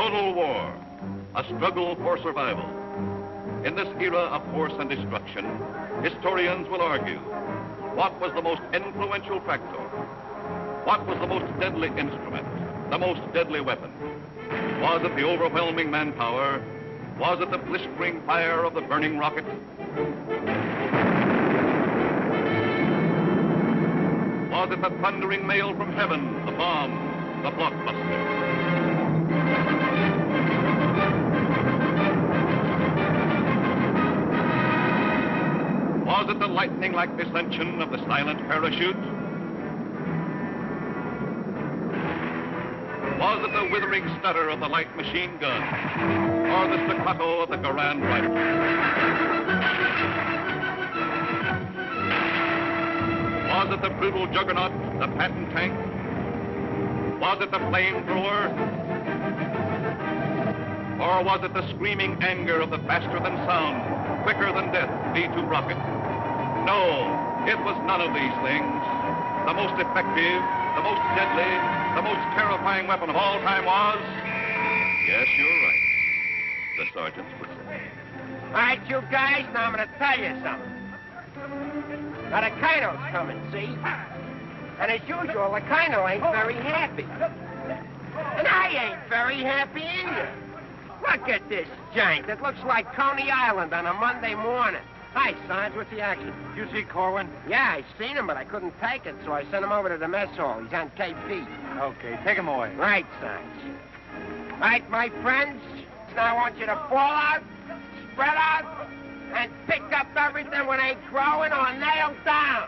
Total war, a struggle for survival. In this era of force and destruction, historians will argue, what was the most influential factor? What was the most deadly instrument, the most deadly weapon? Was it the overwhelming manpower? Was it the blistering fire of the burning rocket? Was it the thundering mail from heaven, the bomb, the blockbuster? Was it the lightning-like descension of the silent parachute? Was it the withering stutter of the light machine gun? Or the staccato of the Garand rifle? Was it the brutal juggernaut, the Patton tank? Was it the flamethrower? Or was it the screaming anger of the faster-than-sound, quicker-than-death V-2 rocket? No, it was none of these things. The most effective, the most deadly, the most terrifying weapon of all time was... Yes, you're right. The sergeant's whistle. All right, you guys, now I'm going to tell you something. Now, the Kino's coming, see? And as usual, the Kino ain't very happy. And I ain't very happy either. Look at this giant. It looks like Coney Island on a Monday morning. Hi, Sarge. What's the action? You see Corwin? Yeah, I seen him, but I couldn't take it, so I sent him over to the mess hall. He's on KP. Okay, take him away. Right, Sarge. Right, my friends? Now I want you to fall out, spread out, and pick up everything when they growing or nailed down.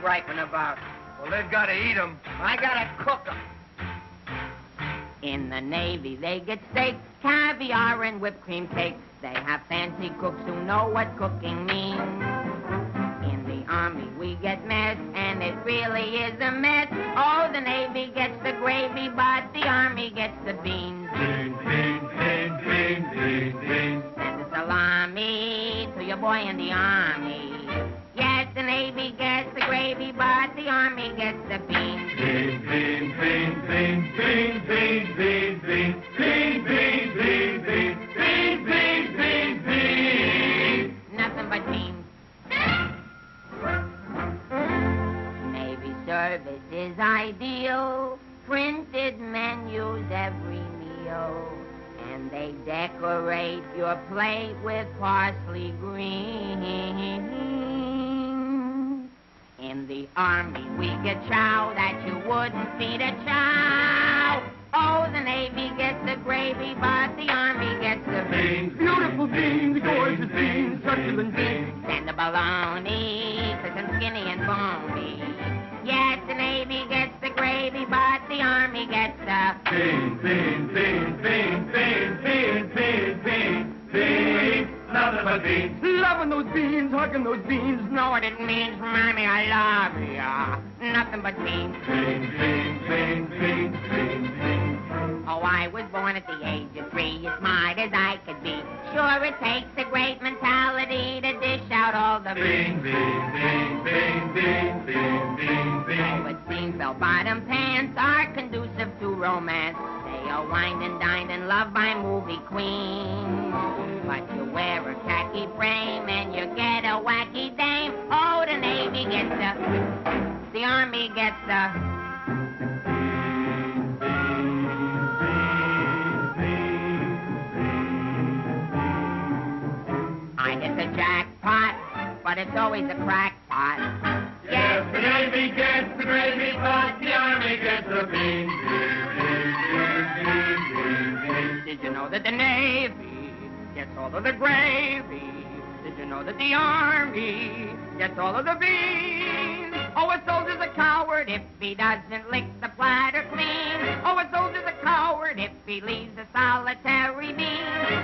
Griping about? Well, they've got to eat them. I gotta cook them. In the Navy, they get steak, caviar, and whipped cream cakes. They have fancy cooks who know what cooking means. In the Army, we get mess, and it really is a mess. Oh, the Navy gets the gravy, but the Army gets the beans. Beans, beans, beans, beans, beans, beans. Send a salami to your boy in the Army. Yes, the Navy gets the gravy, but the Army gets the beans. Beans, beans, beans, beans, beans, beans, beans, beans, beans, beans, beans, beans, beans, beans, beans. Nothing but beans. Navy service is ideal. Printed menus every meal. And they decorate your plate with parsley green. In the Army, we get chow that you wouldn't feed a chow. Oh, the Navy gets the gravy, but the Army gets the beans. Beautiful beans, gorgeous beans, succulent beans. Send the bologna, crisp and skinny and bony. Yes, the Navy gets the gravy, but the Army gets the beans, beans, beans, beans, beans, beans, beans, beans, beans. Nothing but beans. Loving those beans, hugging those beans. Know what it means, Mommy, I love ya. Nothing but beans. Beans, beans, beans, beans, beans, beans. Oh, I was born at the age of 3, as smart as I could be. Sure, it takes a great mentality to dish out all the beans. Beans, beans, beans, beans, beans, beans, beans. Oh, it seems bell-bottom pants are conducive to romance. They are wined and dined and loved by movie queens. But you wear a khaki frame and you get a wacky dame. Oh, the Navy gets the Army gets the... I get the jackpot, but it's always a crackpot. Yes, the Navy gets the gravy, but the Army gets the beans. Did you know that the Navy gets all of the gravy? Did you know that the Army gets all of the beans? Oh, a soldier's a coward if he doesn't lick the platter clean. Oh, a soldier's a coward if he leaves a solitary bean.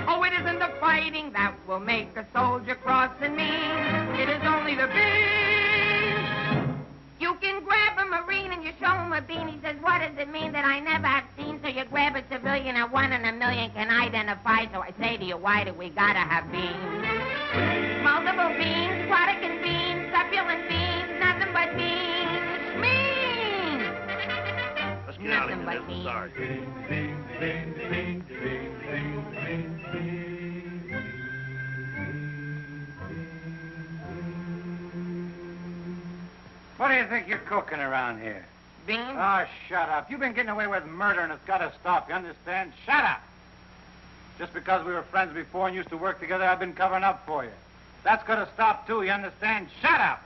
Oh, it isn't the fighting that will make a soldier cross and mean. It is only the bean. You can grab a Marine and you show him a bean. He says, what does it mean that I never have seen? So you grab a civilian and 1 in a million can identify. So I say to you, why do we gotta have beans? Multiple beans, Protestant beans, succulent beans, nothing but beans. Beans! Let's get out of Nothing here. but beans. Sorry. What do you think you're cooking around here? Beans? Oh, shut up. You've been getting away with murder and it's got to stop, you understand? Shut up! Just because we were friends before and used to work together, I've been covering up for you. That's got to stop, too, you understand? Shut up!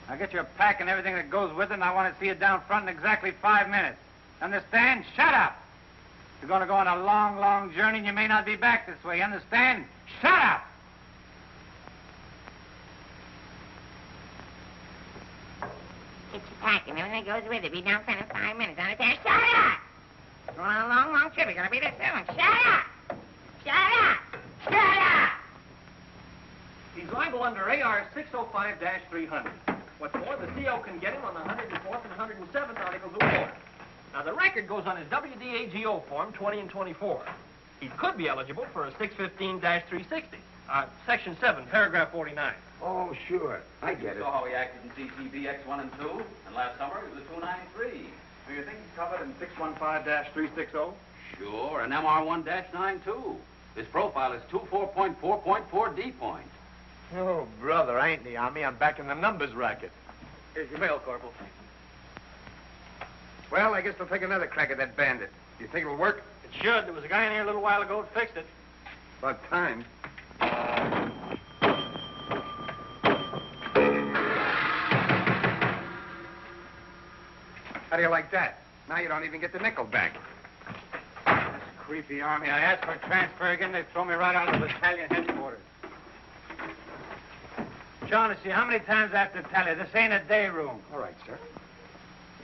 Now get your pack and everything that goes with it, and I want to see you down front in exactly 5 minutes. Understand? Shut up! You're going to go on a long, long journey, and you may not be back this way, you understand? Shut up! Get your pack and everything that goes with it. Be down front in 5 minutes. Understand? Shut up! Going on a long, long trip. You're gonna be there soon. Shut up! Shut up! Shut up! He's liable under AR 605-300. What's more, the CO can get him on the 104th and 107th Articles of War. Now, the record goes on his WDAGO form 20 and 24. He could be eligible for a 615-360. Section 7, paragraph 49. Oh, sure. I get it. Saw how he acted in CTB X1 and 2, and last summer he was a 293. Do you think he's covered in 615-360? Sure, and MR1-9 too. His profile is 24.4.4 D point. Oh, brother, I ain't in the Army. I'm back in the numbers racket. Here's your mail, Corporal. Well, I guess they'll take another crack at that bandit. Do you think it'll work? It should. There was a guy in here a little while ago that fixed it. About time. How do you like that? Now you don't even get the nickel back. This creepy Army. I asked for a transfer again. They throw me right out of the battalion headquarters. Shaughnessy, how many times I have to tell you? This ain't a day room. All right, sir.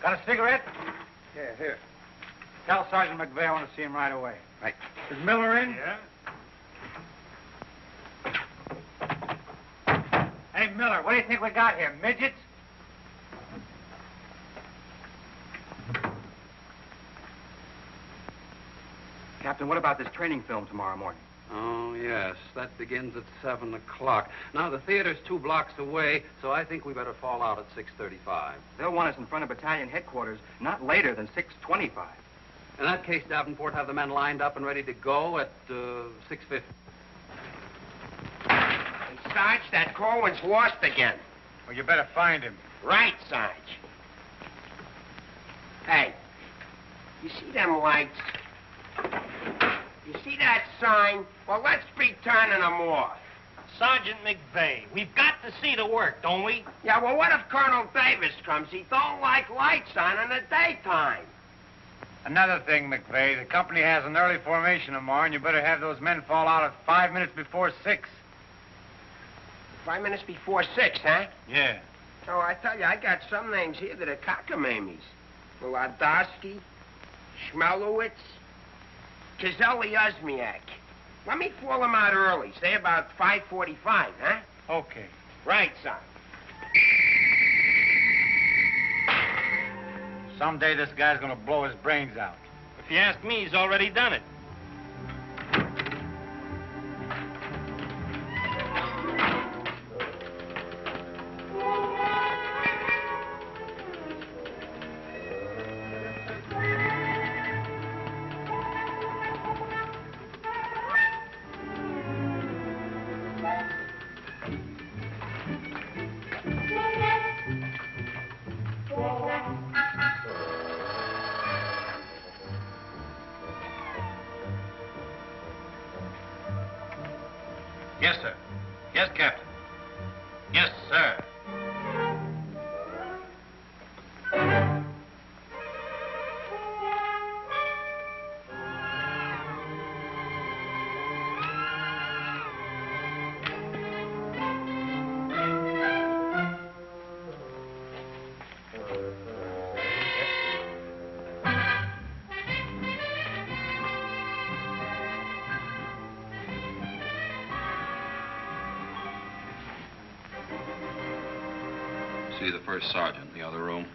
Got a cigarette? Yeah, here. Tell Sergeant McVeigh I want to see him right away. Right. Is Miller in? Yeah? Hey, Miller, what do you think we got here? Midgets? Captain, what about this training film tomorrow morning? Oh, yes, that begins at 7 o'clock. Now, the theater's 2 blocks away, so I think we better fall out at 6:35. They'll want us in front of battalion headquarters not later than 6:25. In that case, Davenport, have the men lined up and ready to go at 6:50. Hey, Sarge, that Corwin's lost again. Well, you better find him. Right, Sarge. Hey, you see them lights? You see that sign? Well, let's be turning them off. Sergeant McVeigh, we've got to see the work, don't we? Yeah, well, what if Colonel Davis comes? He don't like lights on in the daytime. Another thing, McVeigh, the company has an early formation tomorrow, and you better have those men fall out at 5 minutes before 6. 5 minutes before 6, huh? Yeah. Oh, I tell you, I got some names here that are cockamammies. Wladowski, Schmelowitz, Kazelli Uzmiak. Let me fall them out early, say about 5:45, huh? Okay. Right, son. Someday this guy's gonna blow his brains out. If you ask me, he's already done it. Yes, sir. Yes, Captain. Yes, sir. see the first sergeant in the other room.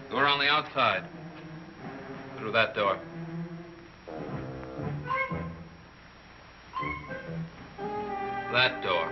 Door on the outside. Through that door. That door.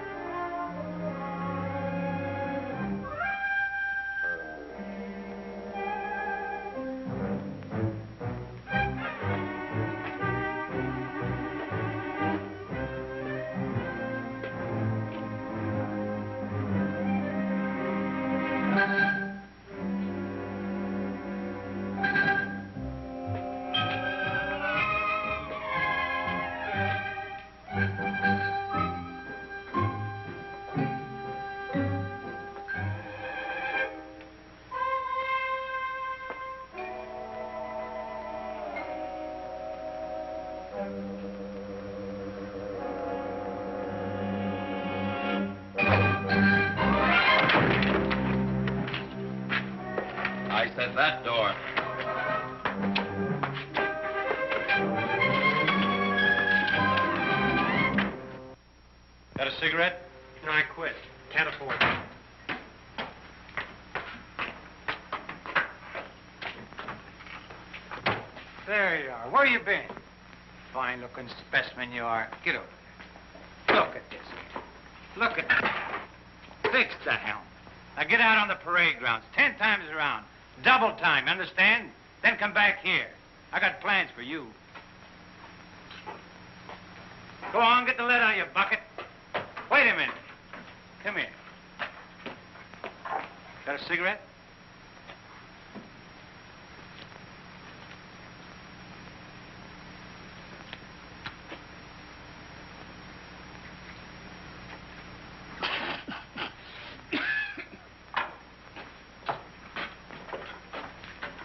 I said that door. Got a cigarette? No, I quit. Can't afford it. There you are. Where you been? Fine-looking specimen you are. Get over there. Look at this. Look at that. Fix the helm. Now get out on the parade grounds 10 times around. Double time, understand? Then come back here. I got plans for you. Go on, get the lead out of your bucket. Wait a minute. Come here. Got a cigarette?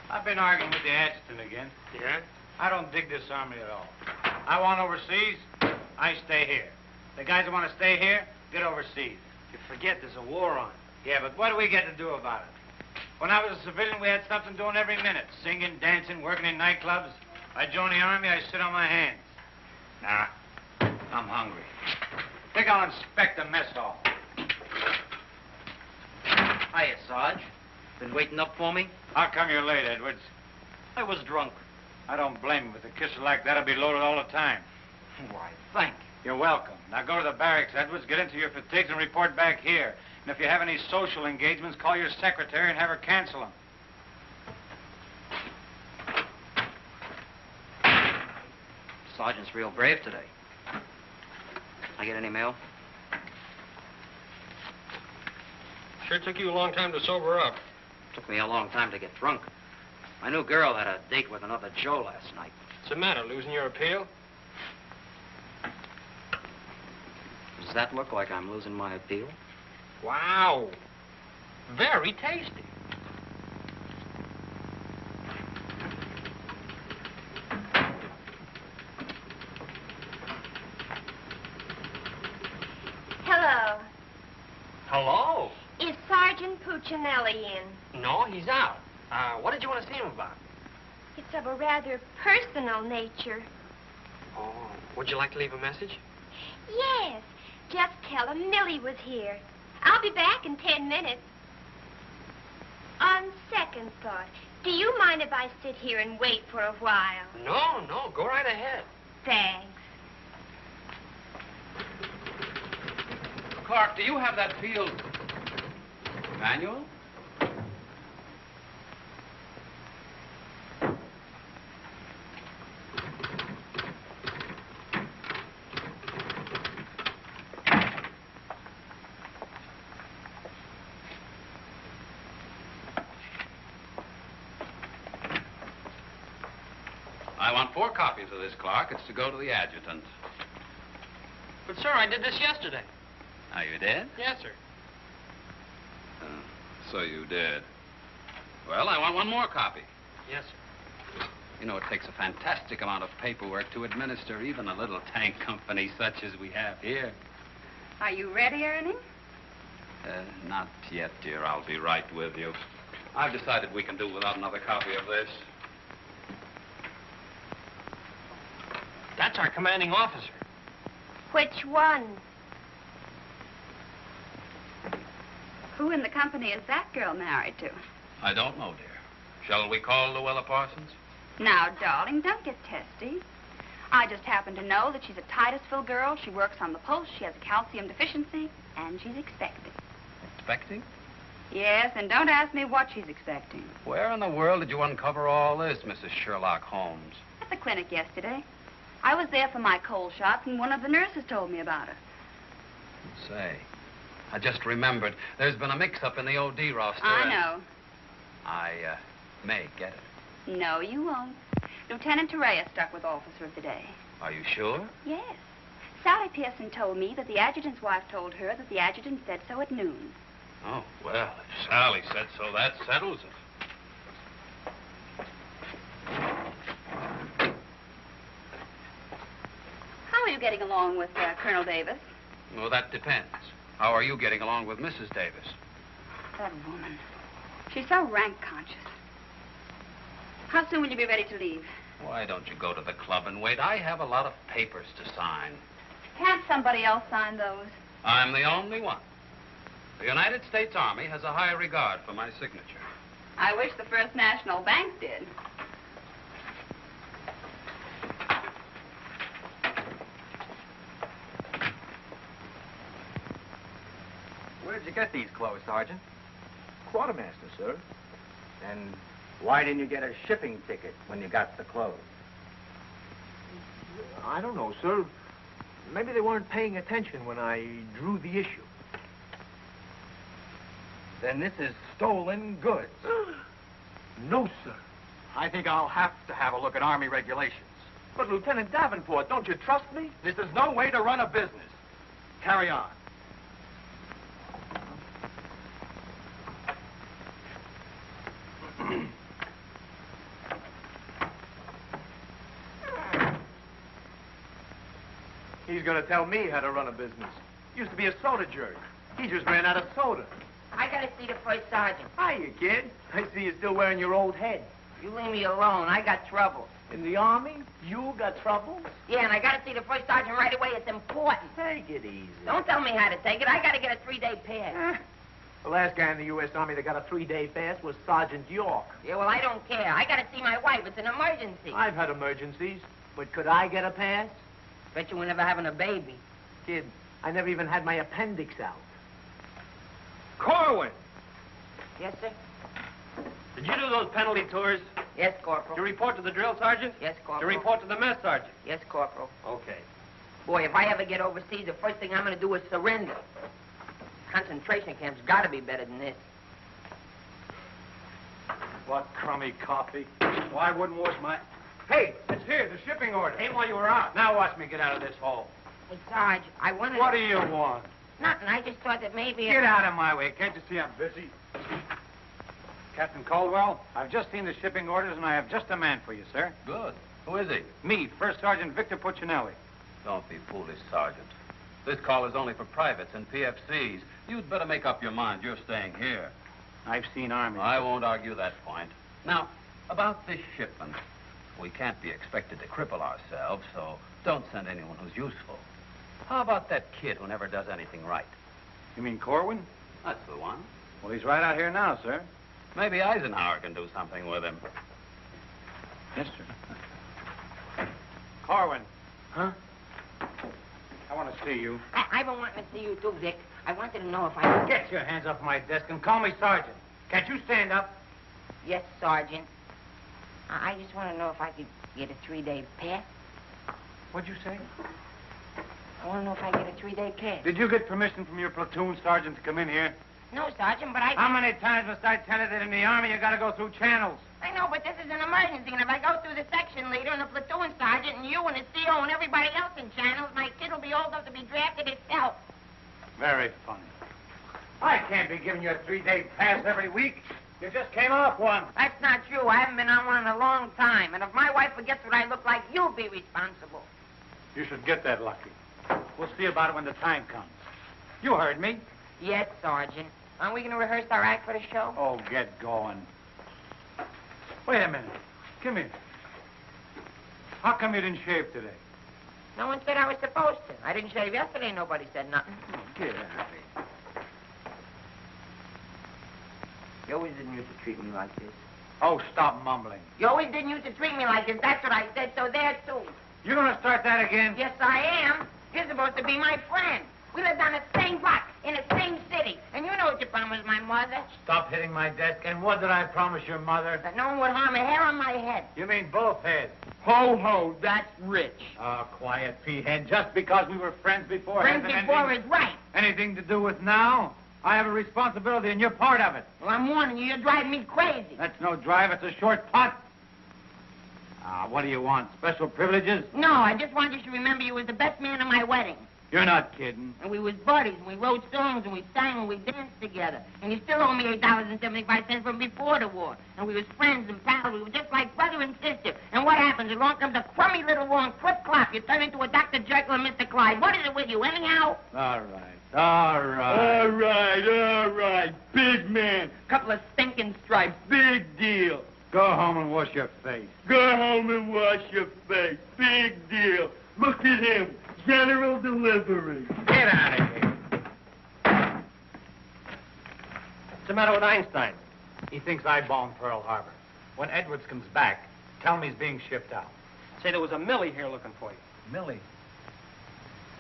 I've been arguing with the adjutant again. Yeah? I don't dig this army at all. I want overseas, I stay here. The guys that want to stay here, get overseas. You forget there's a war on. Yeah, but what do we get to do about it? When I was a civilian, we had something doing every minute. Singing, dancing, working in nightclubs. I joined the army, I sit on my hands. Nah, I'm hungry. Think I'll inspect the mess hall. Hiya, Sarge. Been waiting up for me? How come you're late, Edwards? I was drunk. I don't blame you. With a kisser like that, I'll be loaded all the time. Why, thank you. You're welcome. Now go to the barracks, Edwards, get into your fatigues and report back here. And if you have any social engagements, call your secretary and have her cancel them. Sergeant's real brave today. I get any mail? Sure took you a long time to sober up. Took me a long time to get drunk. My new girl had a date with another Joe last night. What's the matter, losing your appeal? Does that look like I'm losing my appeal? Wow. Very tasty. Hello. Hello. Is Sergeant Puccinelli in? No, he's out. What did you want to see him about? It's of a rather personal nature. Oh, would you like to leave a message? Yes. Just tell him Millie was here. I'll be back in 10 minutes. On second thought, do you mind if I sit here and wait for a while? No, go right ahead. Thanks. Clark, do you have that field manual? I want 4 copies of this, Clark. It's to go to the adjutant. But, sir, I did this yesterday. Oh, you did? Yes, sir. So you did. Well, I want 1 more copy. Yes, sir. You know, it takes a fantastic amount of paperwork to administer even a little tank company such as we have here. Are you ready, Ernie? Not yet, dear. I'll be right with you. I've decided we can do without another copy of this. That's our commanding officer. Which one? Who in the company is that girl married to? I don't know, dear. Shall we call Luella Parsons? Now, darling, don't get testy. I just happen to know that she's a Titusville girl. She works on the post. She has a calcium deficiency, and she's expecting. Expecting? Yes, and don't ask me what she's expecting. Where in the world did you uncover all this, Mrs. Sherlock Holmes? At the clinic yesterday. I was there for my cold shot, and one of the nurses told me about her. Say, I just remembered. There's been a mix-up in the OD roster. I know. I may get it. No, you won't. Lieutenant Torreya stuck with officer of the day. Are you sure? Yes. Sally Pearson told me that the adjutant's wife told her that the adjutant said so at noon. Oh, well, if Sally said so, that settles it. How are you getting along with Colonel Davis? Well, that depends. How are you getting along with Mrs. Davis? That woman. She's so rank conscious. How soon will you be ready to leave? Why don't you go to the club and wait? I have a lot of papers to sign. Can't somebody else sign those? I'm the only one. The United States Army has a high regard for my signature. I wish the First National Bank did. Where'd you get these clothes, Sergeant? Quartermaster, sir. And why didn't you get a shipping ticket when you got the clothes? I don't know, sir. Maybe they weren't paying attention when I drew the issue. Then this is stolen goods. No, sir. I think I'll have to have a look at Army regulations. But, Lieutenant Davenport, don't you trust me? This is no way to run a business. Carry on. He's going to tell me how to run a business. Used to be a soda jerk. He just ran out of soda. I gotta see the first sergeant. Hiya, kid. I see you're still wearing your old head. You leave me alone. I got trouble. In the Army? You got trouble? Yeah, and I gotta see the first sergeant right away. It's important. Take it easy. Don't tell me how to take it. I gotta get a 3-day pass. The last guy in the U.S. Army that got a 3-day pass was Sergeant York. Yeah, well, I don't care. I gotta see my wife. It's an emergency. I've had emergencies, but could I get a pass? Bet you were never having a baby. Kid, I never even had my appendix out. Corwin! Yes, sir? Did you do those penalty tours? Yes, Corporal. Did you report to the drill sergeant? Yes, Did Corporal. you report to the mess sergeant? Yes, Corporal. Okay. Boy, if I ever get overseas, the first thing I'm gonna do is surrender. Concentration camp's gotta be better than this. What crummy coffee. Well, I wouldn't wash my... Hey, it's here, the shipping order. Ain't while you were out. Now watch me get out of this hole. Hey, Sarge, I wanted... What do you want? Nothing. I just thought that maybe... Get out of my way. Can't you see I'm busy? Captain Caldwell, I've just seen the shipping orders, and I have just a man for you, sir. Good. Who is he? Me, First Sergeant Victor Puccinelli. Don't be foolish, Sergeant. This call is only for privates and PFCs. You'd better make up your mind. You're staying here. I've seen Army. I won't argue that point. Now, about this shipment. We can't be expected to cripple ourselves, so don't send anyone who's useful. How about that kid who never does anything right? You mean Corwin? That's the one. Well, he's right out here now, sir. Maybe Eisenhower can do something with him. Yes, sir. Corwin. Huh? I want to see you. I've been wanting to see you too, Vic. I wanted to know if I... Get your hands off my desk and call me Sergeant. Can't you stand up? Yes, Sergeant. I just want to know if I could get a 3-day pass. What'd you say? I want to know if I get a 3-day pass. Did you get permission from your platoon sergeant to come in here? No, Sergeant, but I... How many times must I tell you that in the Army you gotta go through channels? I know, but this is an emergency, and if I go through the section leader and the platoon sergeant and you and the CO and everybody else in channels, my kid will be old enough to be drafted itself. Very funny. I can't be giving you a 3-day pass every week. You just came off one. That's not true. I haven't been on one in a long time, and if my wife forgets what I look like, you'll be responsible. You should get that lucky. We'll see about it when the time comes. You heard me. Yes, Sergeant. Aren't we going to rehearse our act for the show? Oh, get going. Wait a minute. Come here. How come you didn't shave today? No one said I was supposed to. I didn't shave yesterday. Nobody said nothing. Get out of here. You always didn't used to treat me like this. Oh, stop mumbling. You always didn't used to treat me like this. That's what I said, so there, too. You gonna start that again? Yes, I am. You're supposed to be my friend. We lived on the same block, in the same city. And you know what you promised my mother. Stop hitting my desk. And what did I promise your mother? That no one would harm a hair on my head. You mean both heads? Ho, ho, that's rich. Oh, quiet, P-head. Just because we were friends before... Friends before is right. Anything to do with now? I have a responsibility, and you're part of it. Well, I'm warning you, you're driving me crazy. That's no drive. It's a short putt. What do you want? Special privileges? No, I just want you to remember you was the best man at my wedding. You're not kidding. And we was buddies, and we wrote songs, and we sang, and we danced together. And you still owe me $8.75 from before the war. And we was friends and pals. We were just like brother and sister. And what happens? Along comes a crummy little wrong clip-clop. You turn into a Dr. Jekyll and Mr. Clyde. What is it with you, anyhow? All right. Big man. Couple of stinking stripes. Big deal. Go home and wash your face. Go home and wash your face. Big deal. Look at him. General delivery. Get out of here. What's the matter with Einstein? He thinks I bombed Pearl Harbor. When Edwards comes back, tell him he's being shipped out. Say there was a Millie here looking for you. Millie?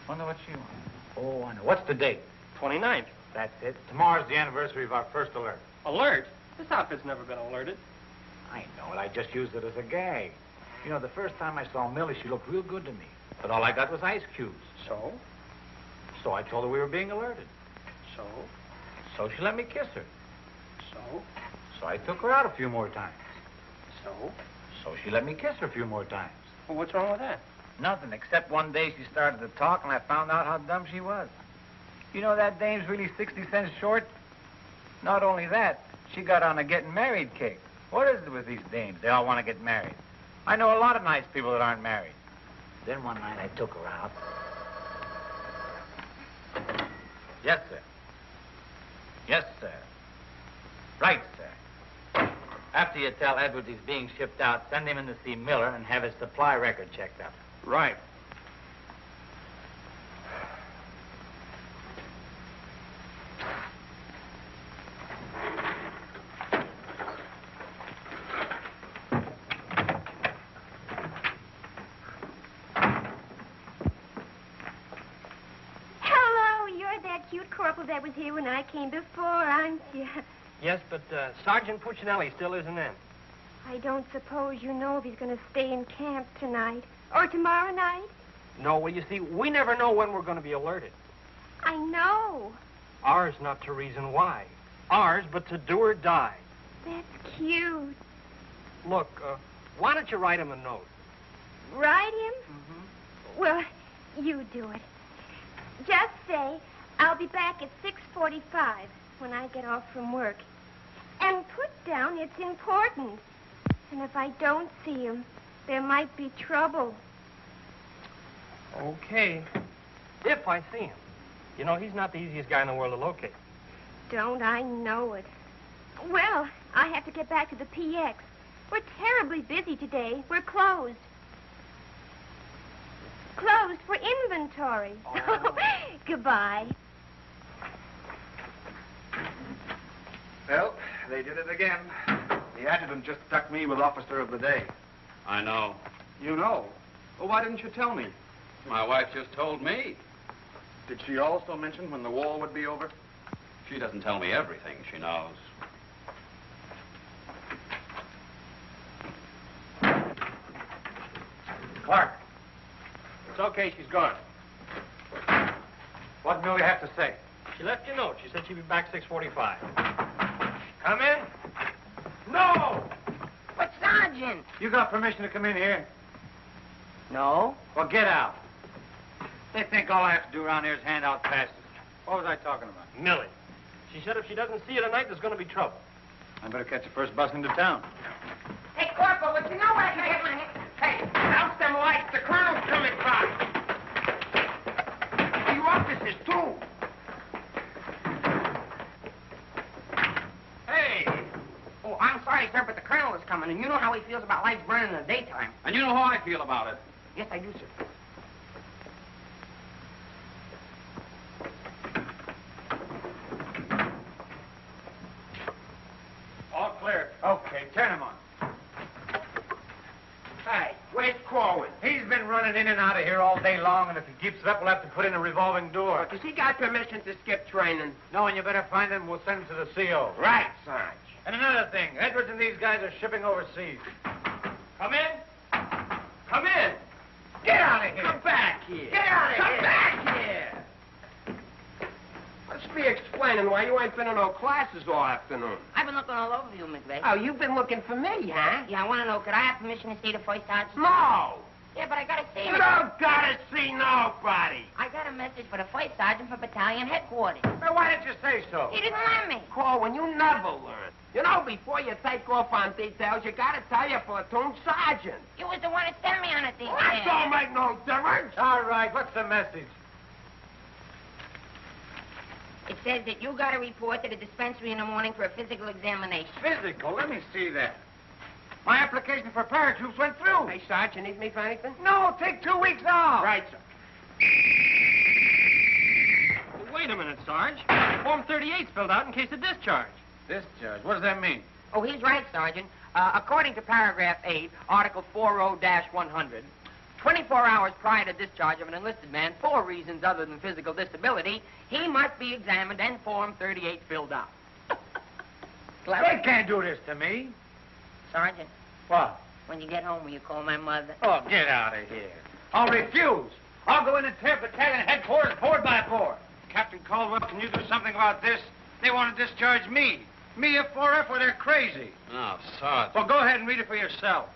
Wonder what she wants. Oh, I know. What's the date? 29th. That's it. Tomorrow's the anniversary of our first alert. Alert? This outfit's never been alerted. I know it. I just used it as a gag. You know, the first time I saw Millie, she looked real good to me. But all I got was ice cubes. So? So I told her we were being alerted. So? So she let me kiss her. So? So I took her out a few more times. So? So she let me kiss her a few more times. Well, what's wrong with that? Nothing, except one day she started to talk and I found out how dumb she was. You know that dame's really 60 cents short? Not only that, she got on a getting married kick. What is it with these dames? They all want to get married. I know a lot of nice people that aren't married. Then one night I took her out. Yes, sir. Yes, sir. Right, sir. After you tell Edwards he's being shipped out, send him in to see Miller and have his supply record checked out. Right. That was here when I came before, aren't you? Yes, but Sergeant Puccinelli still isn't in. I don't suppose you know if he's going to stay in camp tonight or tomorrow night? No, well, you see, we never know when we're going to be alerted. I know. Ours not to reason why. Ours, but to do or die. That's cute. Look, why don't you write him a note? Write him? Mm-hmm. Well, you do it. Just say, I'll be back at 6:45 when I get off from work. And put down it's important. And if I don't see him, there might be trouble. Okay. If I see him. You know, he's not the easiest guy in the world to locate. Don't I know it? Well, I have to get back to the PX. We're terribly busy today. We're closed. Closed for inventory. Oh. Goodbye. Well, they did it again. The adjutant just stuck me with Officer of the Day. I know. You know? Well, why didn't you tell me? My wife just told me. Did she also mention when the war would be over? She doesn't tell me everything she knows. Clark. It's okay, she's gone. What did Millie have to say? She left you a note. She said she'd be back 6:45. Come in. No! But, Sergeant! You got permission to come in here? No. Well, get out. They think all I have to do around here is hand out passes. What was I talking about? Millie. She said if she doesn't see you tonight, there's going to be trouble. I better catch the first bus into town. Hey, Corporal, would you know where I can get my head? Hey, out them lights. The colonel's coming by. You officers, too. Hey! Oh, I'm sorry, sir, but the colonel is coming, and you know how he feels about lights burning in the daytime. And you know how I feel about it. Yes, I do, sir. running in and out of here all day long, and if he keeps it up, we'll have to put in a revolving door. Does he got permission to skip training? No, and you better find him. We'll send him to the CO. Right, Sarge. And another thing, Edwards and these guys are shipping overseas. Come in. Come in. Get out of here. Come back here. Get out of here. Come back here. Let's be explaining why you ain't been in no classes all afternoon. I've been looking all over you, McVeigh. Oh, you've been looking for me, huh? Yeah, I want to know, could I have permission to see the first sergeant? No. Yeah, but I got to see You him. don't gotta see nobody. I got a message for the first sergeant for battalion headquarters. Now, why didn't you say so? He didn't let me. Corwin, you never learn. You know, before you take off on details, you gotta tell your platoon sergeant. You was the one that sent me on a detail. That don't make no difference. All right, what's the message? It says that you got to report to the dispensary in the morning for a physical examination. Physical? Let me see that. My application for paratroops went through. Hey, Sarge, you need me for anything? No, take 2 weeks off. Right, sir. Well, wait a minute, Sarge. Form 38's filled out in case of discharge. Discharge. What does that mean? Oh, he's right, Sergeant. According to paragraph 8, Article 40-100, 24 hours prior to discharge of an enlisted man for reasons other than physical disability, he must be examined and Form 38 filled out. They can't do this to me. Sergeant, What? when you get home, will you call my mother? Oh, get out of here. I'll refuse. I'll go in and tear battalion headquarters board by board. Captain Caldwell, can you do something about this? They want to discharge me. Me, a 4F, or they're crazy. Now, Sergeant. Well, go ahead and read it for yourself.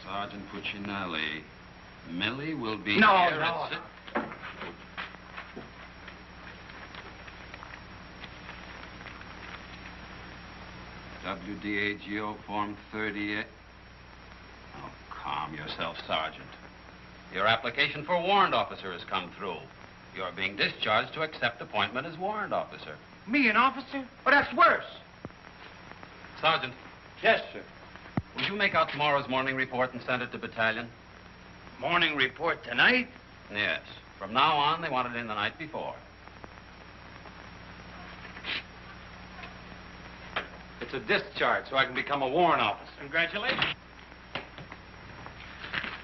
Sergeant Puccinelli. Millie will be No, here no. at WDAGO Form 38. Oh, calm yourself, Sergeant. Your application for warrant officer has come through. You're being discharged to accept appointment as warrant officer. Me, an officer? Oh, that's worse. Sergeant, Yes, sir. will you make out tomorrow's morning report and send it to battalion? Morning report tonight? Yes. From now on, they want it in the night before. It's a discharge, so I can become a warrant officer. Congratulations.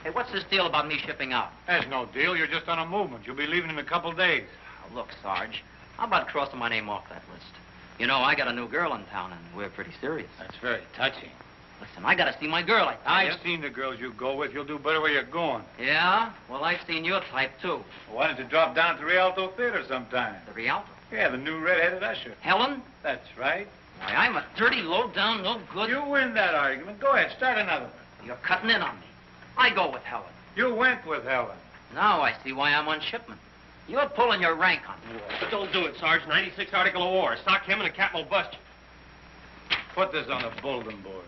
Hey, what's this deal about me shipping out? There's no deal. You're just on a movement. You'll be leaving in a couple days. Oh, look, Sarge, how about crossing my name off that list? You know, I got a new girl in town, and we're pretty serious. That's very touching. Listen, I gotta see my girl, I tell you. I've seen the girls you go with. You'll do better where you're going. Yeah? Well, I've seen your type, too. Why don't you drop down to Rialto Theater sometime? The Rialto. Yeah, the new red-headed usher. Helen? That's right. Why, I'm a dirty, low-down, no good... You win that argument. Go ahead, start another one. You're cutting in on me. I go with Helen. You went with Helen. Now I see why I'm on shipment. You're pulling your rank on me. But don't do it, Sarge. 96 Article of War. Sock him and the cap will bust you. Put this on the bulletin board.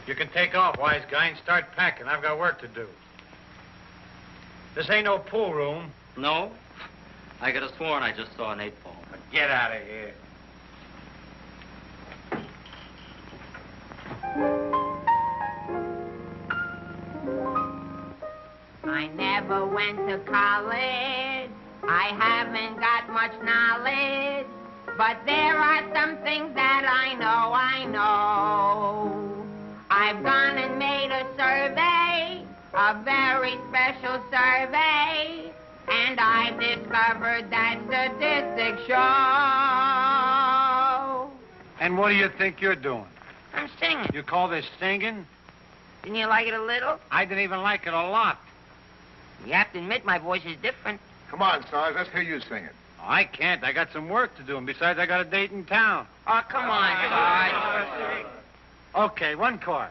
You can take off, wise guy, and start packing. I've got work to do. This ain't no pool room. No? I could have sworn I just saw an 8-ball. Get out of here. I never went to college. I haven't got much knowledge. But there are some things that I know. I've gone and made a survey, a very special survey, and I've discovered that statistics show. And what do you think you're doing? I'm singing. You call this singing? Didn't you like it a little? I didn't even like it a lot. You have to admit my voice is different. Come on, Sarge, let's hear you sing it. Oh, I can't. I got some work to do, and besides, I got a date in town. Oh, come on, Sarge. Okay, one chord.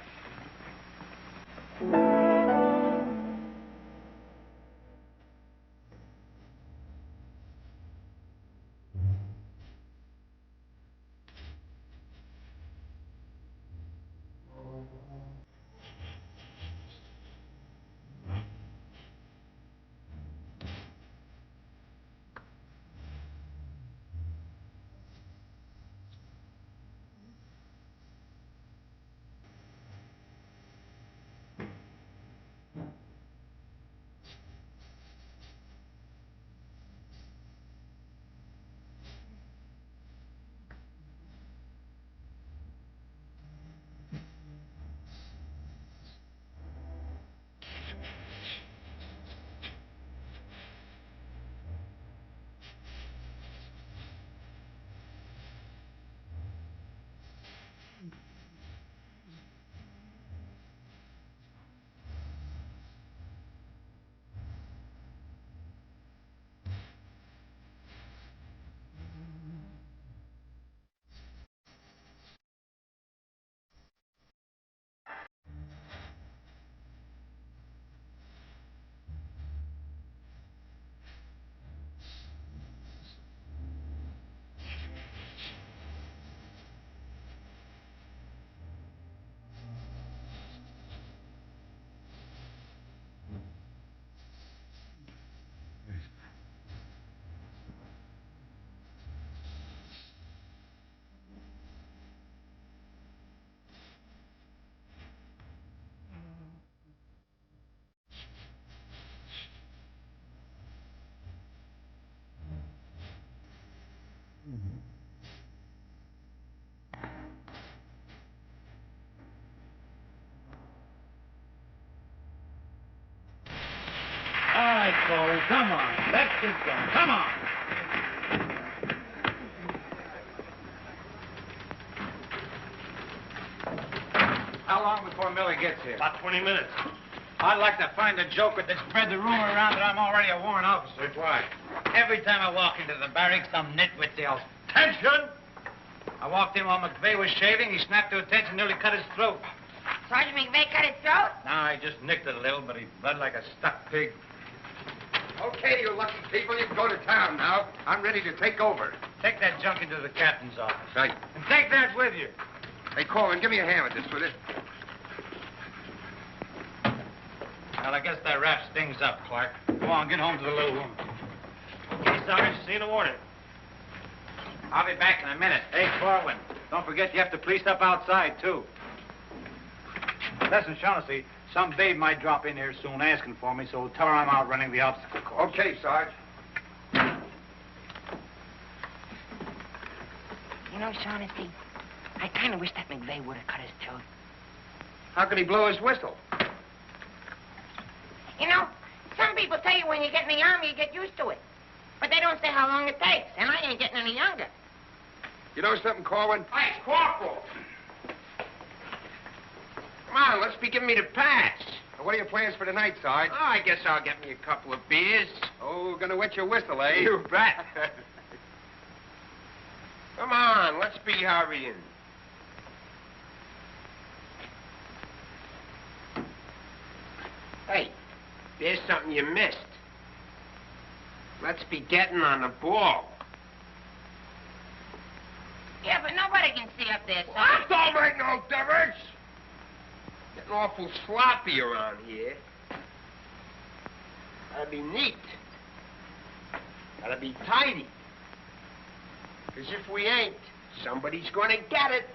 All right, Corey, come on. Let's get going. Come on. How long before Millie gets here? About 20 minutes. I'd like to find a joker that spread the rumor around that I'm already a warrant officer. Why? Every time I walk into the barracks, some nitwit yells, "Attention!" I walked in while McVeigh was shaving. He snapped to attention, nearly cut his throat. Sergeant McVeigh cut his throat? No, I just nicked it a little, but he bled like a stuck pig. Okay, you lucky people, you can go to town now. I'm ready to take over. Take that junk into the captain's office. Right. And take that with you. Hey, Coleman, give me a hand with this, will you? Well, I guess that wraps things up, Clark. Go on, get home to the little room. Okay, Sarge, see you in the morning. I'll be back in a minute. Hey, Corwin, don't forget you have to police up outside, too. Listen, Shaughnessy, some babe might drop in here soon asking for me, so tell her I'm out running the obstacle course. Okay, Sarge. You know, Shaughnessy, I kind of wish that McVeigh would have cut his throat. How can he blow his whistle? You know, some people tell you when you get in the army, you get used to it. But they don't say how long it takes, and I ain't getting any younger. You know something, Corwin? Hey, Corporal! Come on, let's be giving me the patch. What are your plans for tonight, Sarge? Oh, I guess I'll get me a couple of beers. Oh, gonna wet your whistle, eh? You bet. Come on, let's be hurrying. Hey, there's something you missed. Let's be getting on the ball. Yeah, but nobody can see up there, That Sarge. don't make no difference. Getting awful sloppy around here. Gotta be neat. Gotta be tidy. 'Cause if we ain't, somebody's gonna get it.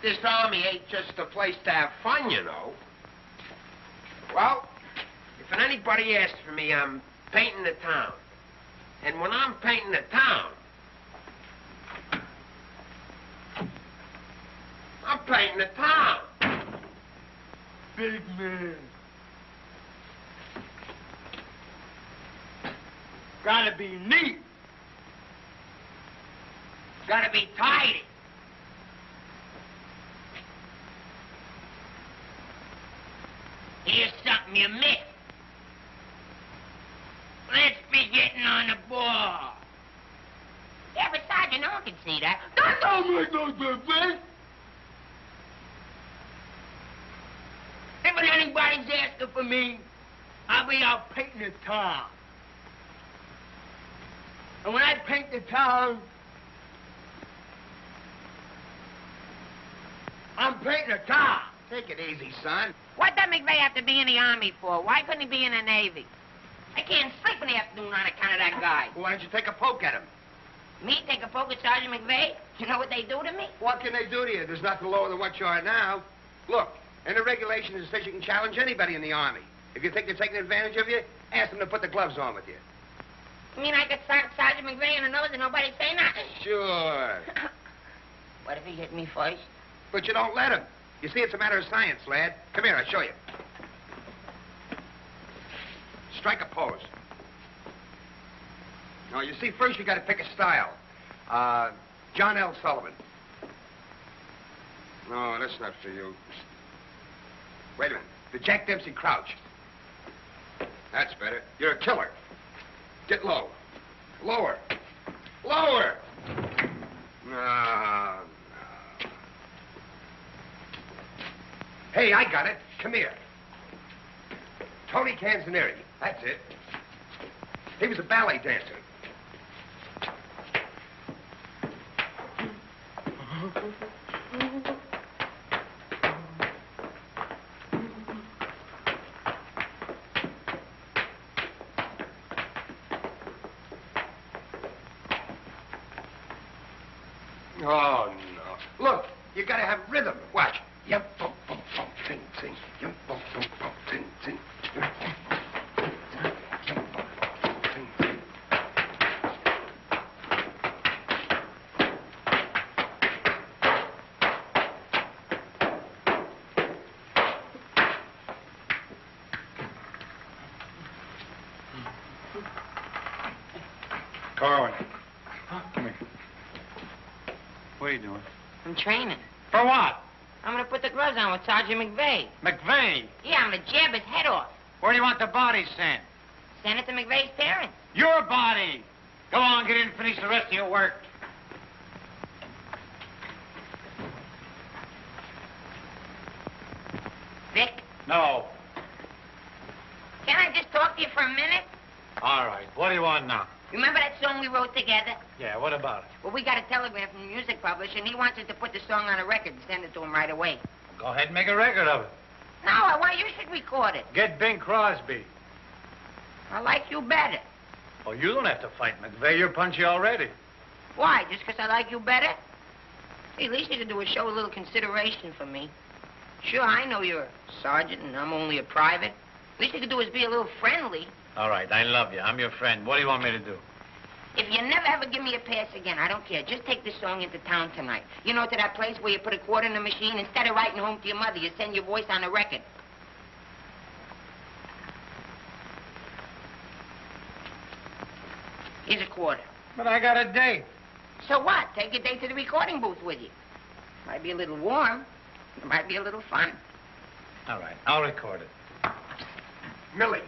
This army ain't just a place to have fun, you know. Well, if anybody asks for me, I'm painting the town. And when I'm painting the town, I'm painting the town. Big man. Gotta be neat. Gotta be tidy. Here's something you missed. Let's be getting on the ball. Yeah, but Sergeant, no one can see that. That don't make no difference. If anybody's asking for me, I'll be out painting the town. And when I paint the town, I'm painting the town. Take it easy, son. What does McVeigh have to be in the Army for? Why couldn't he be in the Navy? I can't sleep in the afternoon on account of that guy. Why don't you take a poke at him? Me take a poke at Sergeant McVeigh? You know what they do to me? What can they do to you? There's nothing lower than what you are now. Look, in the regulations, it says you can challenge anybody in the Army. If you think they're taking advantage of you, ask them to put the gloves on with you. You mean I could slap Sergeant McVeigh in the nose and nobody say nothing? Sure. What if he hit me first? But you don't let him. You see, it's a matter of science, lad. Come here, I'll show you. Strike a pose. Now, you see, first you got to pick a style. John L. Sullivan. No, that's not for you. Wait a minute. The Jack Dempsey crouch. That's better. You're a killer. Get low. Lower. Lower. No. Hey, I got it. Come here. Tony Canzoneri. That's it. He was a ballet dancer. Oh, no. Look, you gotta have rhythm. Watch. Yum, bum, bum, bum, ting, ting. Yum, bum, bum, bum, ting, ting. Yum, bum, bum, ting, ting. Huh? Come here. What are you doing? I'm training. For what? I'm gonna put the gloves on with Sergeant McVeigh. McVeigh? Yeah, I'm gonna jab his head off. Where do you want the body sent? Send it to McVeigh's parents. Your body! Go on, get in and finish the rest of your work. Vic, No. can I just talk to you for a minute? All right. What do you want now? Remember that song we wrote together? Yeah, what about it? Well, we got a telegram from the music publisher, and he wants us to put the song on a record and send it to him right away. Go ahead and make a record of it. No, I want you should record it. Get Bing Crosby. I like you better. Oh, you don't have to fight McVeigh. You're punchy already. Why? Just because I like you better? Hey, at least you can do is show a little consideration for me. Sure, I know you're a sergeant and I'm only a private. At least you can do is be a little friendly. All right, I love you. I'm your friend. What do you want me to do? If you never ever give me a pass again, I don't care. Just take this song into town tonight. You know, to that place where you put a quarter in the machine. Instead of writing home to your mother, you send your voice on a record. Here's a quarter. But I got a date. So what? Take your date to the recording booth with you. Might be a little warm. It might be a little fun. All right, I'll record it. Millie.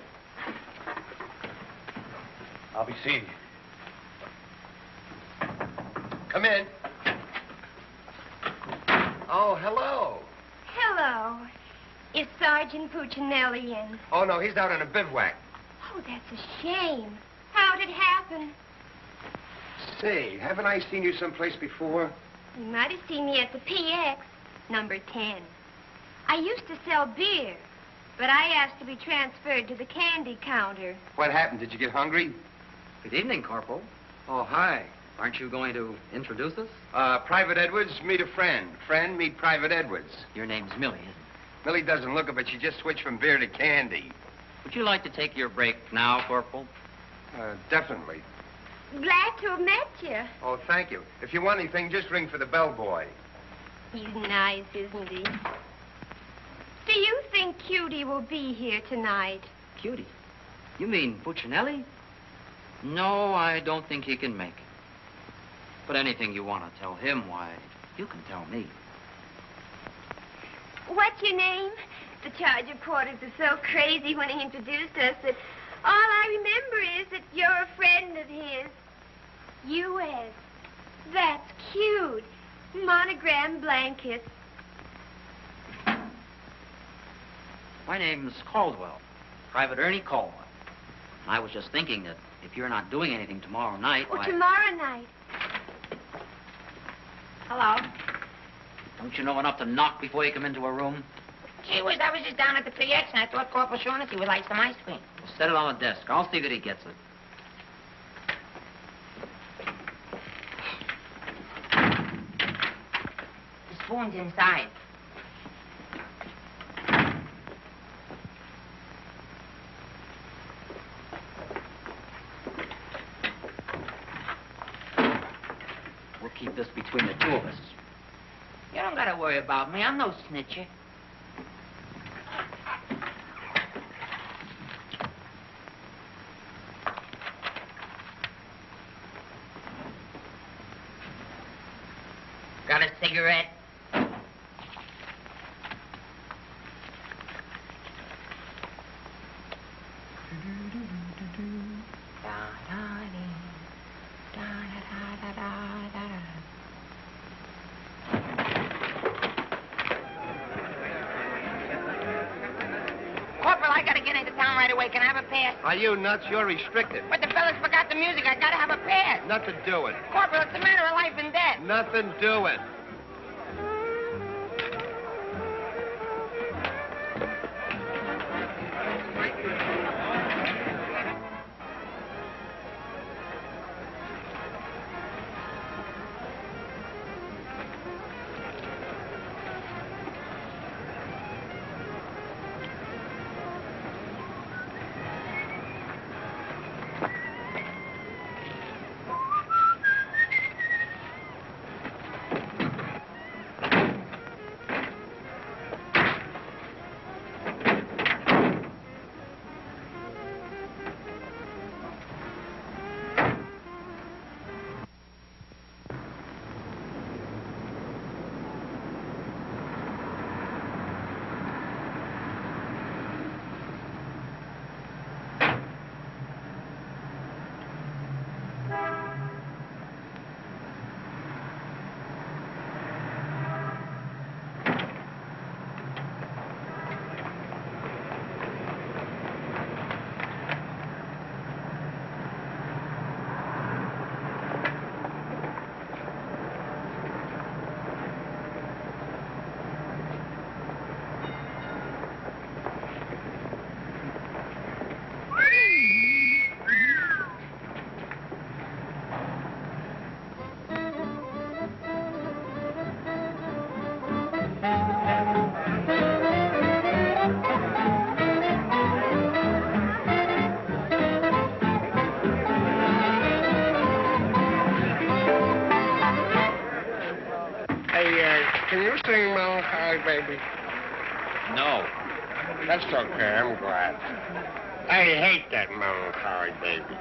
I'll be seeing you. Come in. Oh, hello. Hello. Is Sergeant Puccinelli in? Oh, no, he's out on a bivouac. Oh, that's a shame. How'd it happen? Say, haven't I seen you someplace before? You might have seen me at the PX, number 10. I used to sell beer, but I asked to be transferred to the candy counter. What happened? Did you get hungry? Good evening, Corporal. Oh, hi. Aren't you going to introduce us? Private Edwards, meet a friend. Friend, meet Private Edwards. Your name's Millie, isn't it? Millie doesn't look it, but she just switched from beer to candy. Would you like to take your break now, Corporal? Definitely. Glad to have met you. Oh, thank you. If you want anything, just ring for the bellboy. He's nice, isn't he? Do you think Cutie will be here tonight? Cutie? You mean Puccinelli? No, I don't think he can make it. But anything you want to tell him, why, you can tell me. What's your name? The charge reporters are so crazy when he introduced us that all I remember is that you're a friend of his. U.S. That's cute. Monogram blankets. My name's Caldwell, Private Ernie Caldwell. I was just thinking that if you're not doing anything tomorrow night, Oh, why... tomorrow night. Hello. Don't you know enough to knock before you come into a room? Gee whiz, I was just down at the PX and I thought Corporal Shaughnessy would like some ice cream. Well, set it on the desk. I'll see that he gets it. The spoon's inside. We'll keep this between the two of us. You don't gotta worry about me. I'm no snitcher. Got a cigarette? Corporal, I gotta get into town right away. Can I have a pass? Are you nuts? You're restricted. But the fellas forgot the music. I gotta have a pass. Nothing doing. Corporal, it's a matter of life and death. Nothing doing. can you sing Melancholy Baby? No. That's okay, I'm glad. I hate that Melancholy Baby.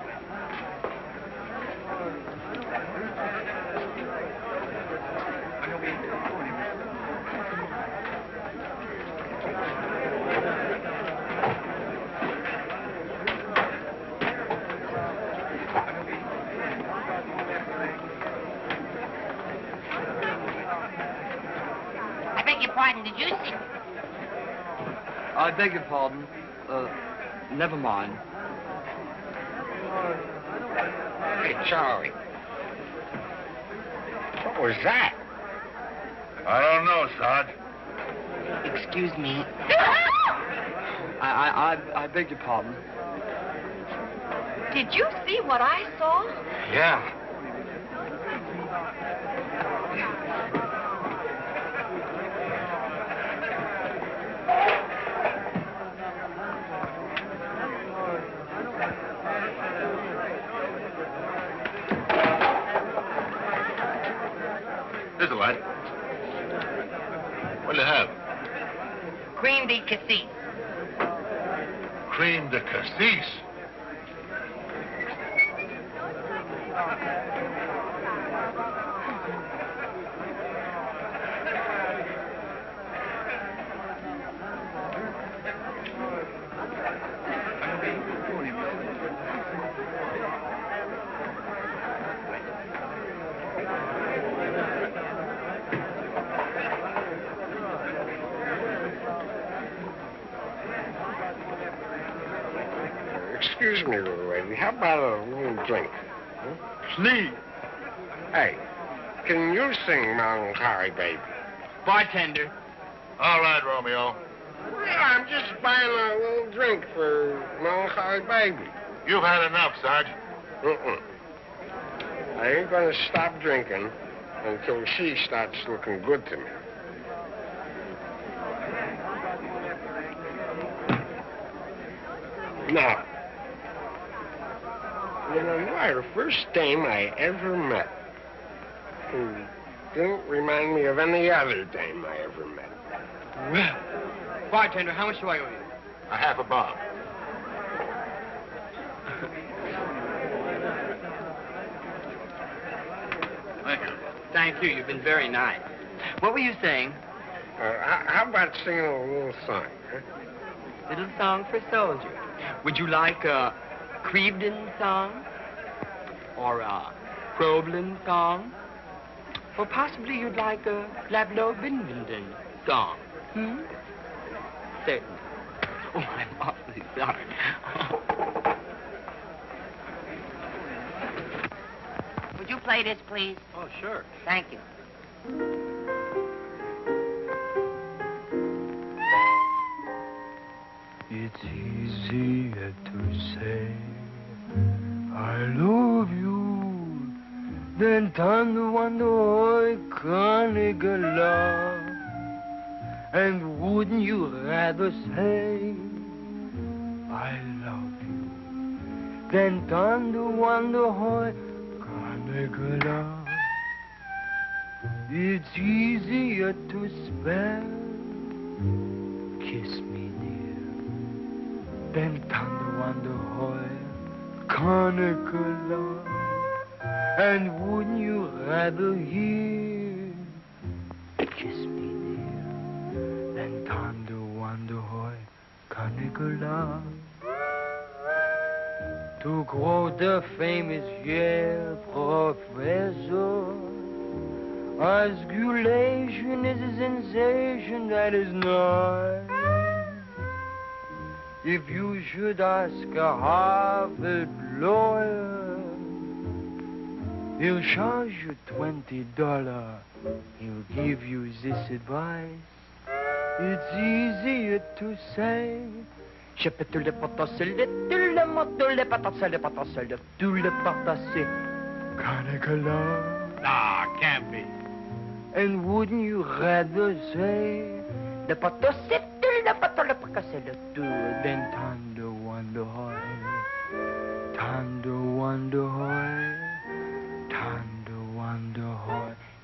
I beg your pardon, did you see? I beg your pardon. Never mind. Hey, Charlie. What was that? I don't know, Sarge. Excuse me. I beg your pardon. Did you see what I saw? Yeah. Here's a light. What do you have? Cream de cassis. Cream de cassis. Excuse me, little lady. How about a little drink? Please. Hey, can you sing Melancholy Baby? Bartender. All right, Romeo. Well, I'm just buying a little drink for Melancholy Baby. You've had enough, Sarge. I ain't gonna stop drinking until she starts looking good to me. Now, you know, you are the first dame I ever met who didn't remind me of any other dame I ever met. Well, bartender, how much do I owe you? A half a bob. Thank you. Thank you. You've been very nice. What were you saying? How about singing a little song, huh? Little song for soldier. Would you like a Crevedon song? Or a Crowlin song? Or possibly you'd like a Lablo Bindenden song? Certainly. Oh, I'm awfully sorry. Would you play this, please? Oh, sure. Thank you. It's easier to say I love you than to wonder love. And wouldn't you rather say I love you than to wonder love? It's easier to spell kiss me then thunder wonder conical love. And wouldn't you rather hear kiss me dear than thunder wonder conical love? To quote the famous Yale professor, osculation is a sensation that is nice. If you should ask a Harvard lawyer, he'll charge you $20. He'll give you this advice. It's easier to say. Nah, can't be. And wouldn't you rather say then thunder wonder thunder wonder thunder wonder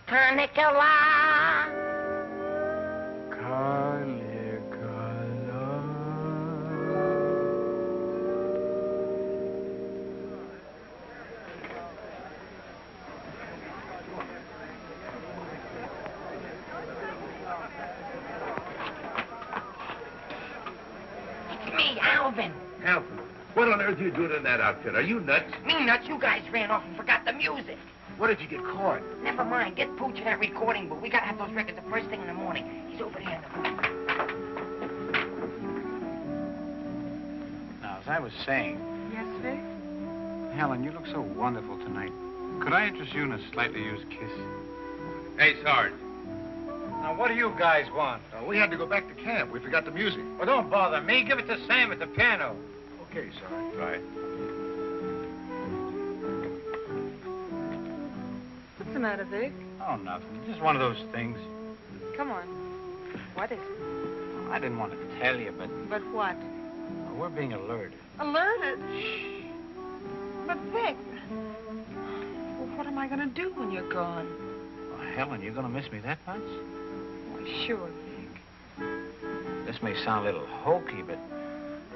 Tourniquet, Alvin. Alvin, what on earth are you doing in that outfit? Are you nuts? Me nuts, you guys ran off and forgot the music. What did you get caught? Never mind, get Pooch in that recording booth. We gotta have those records the first thing in the morning. He's over there in the booth. Now, as I was saying, Yes, Vic? Helen, you look so wonderful tonight. Could I interest you in a slightly used kiss? Hey, Sarge. Now, what do you guys want? We had to go back to camp. We forgot the music. Well, don't bother me. Give it to Sam at the piano. Okay, Sarge. Right. What's the matter, Vic? Oh, nothing. Just one of those things. Come on. What is it? Well, I didn't want to tell you, but But what? we're being alerted. Alerted? Shh. But, Vic, well, what am I going to do when you're gone? Well, Helen, you're going to miss me that much? Why, sure, Vic. This may sound a little hokey, but,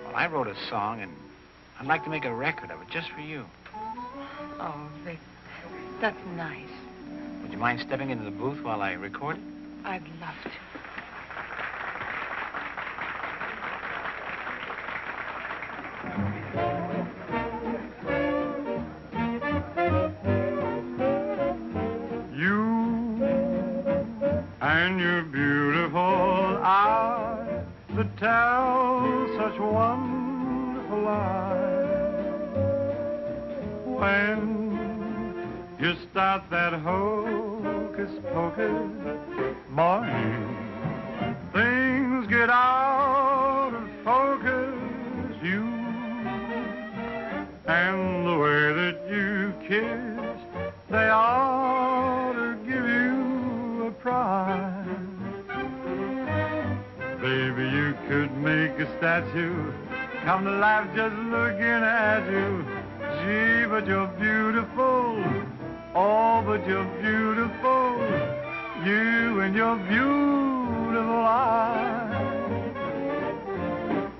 well, I wrote a song, and I'd like to make a record of it just for you. Oh, Vic, that's nice. Would you mind stepping into the booth while I record it? I'd love to. And your beautiful eyes that tell such wonderful lies. When you start that hocus pocus, boy, things get out of focus. You and the way that you kiss, they ought to give you a prize. Baby, you could make a statue come to life just looking at you. Gee, but you're beautiful. Oh, but you're beautiful. You and your beautiful eyes.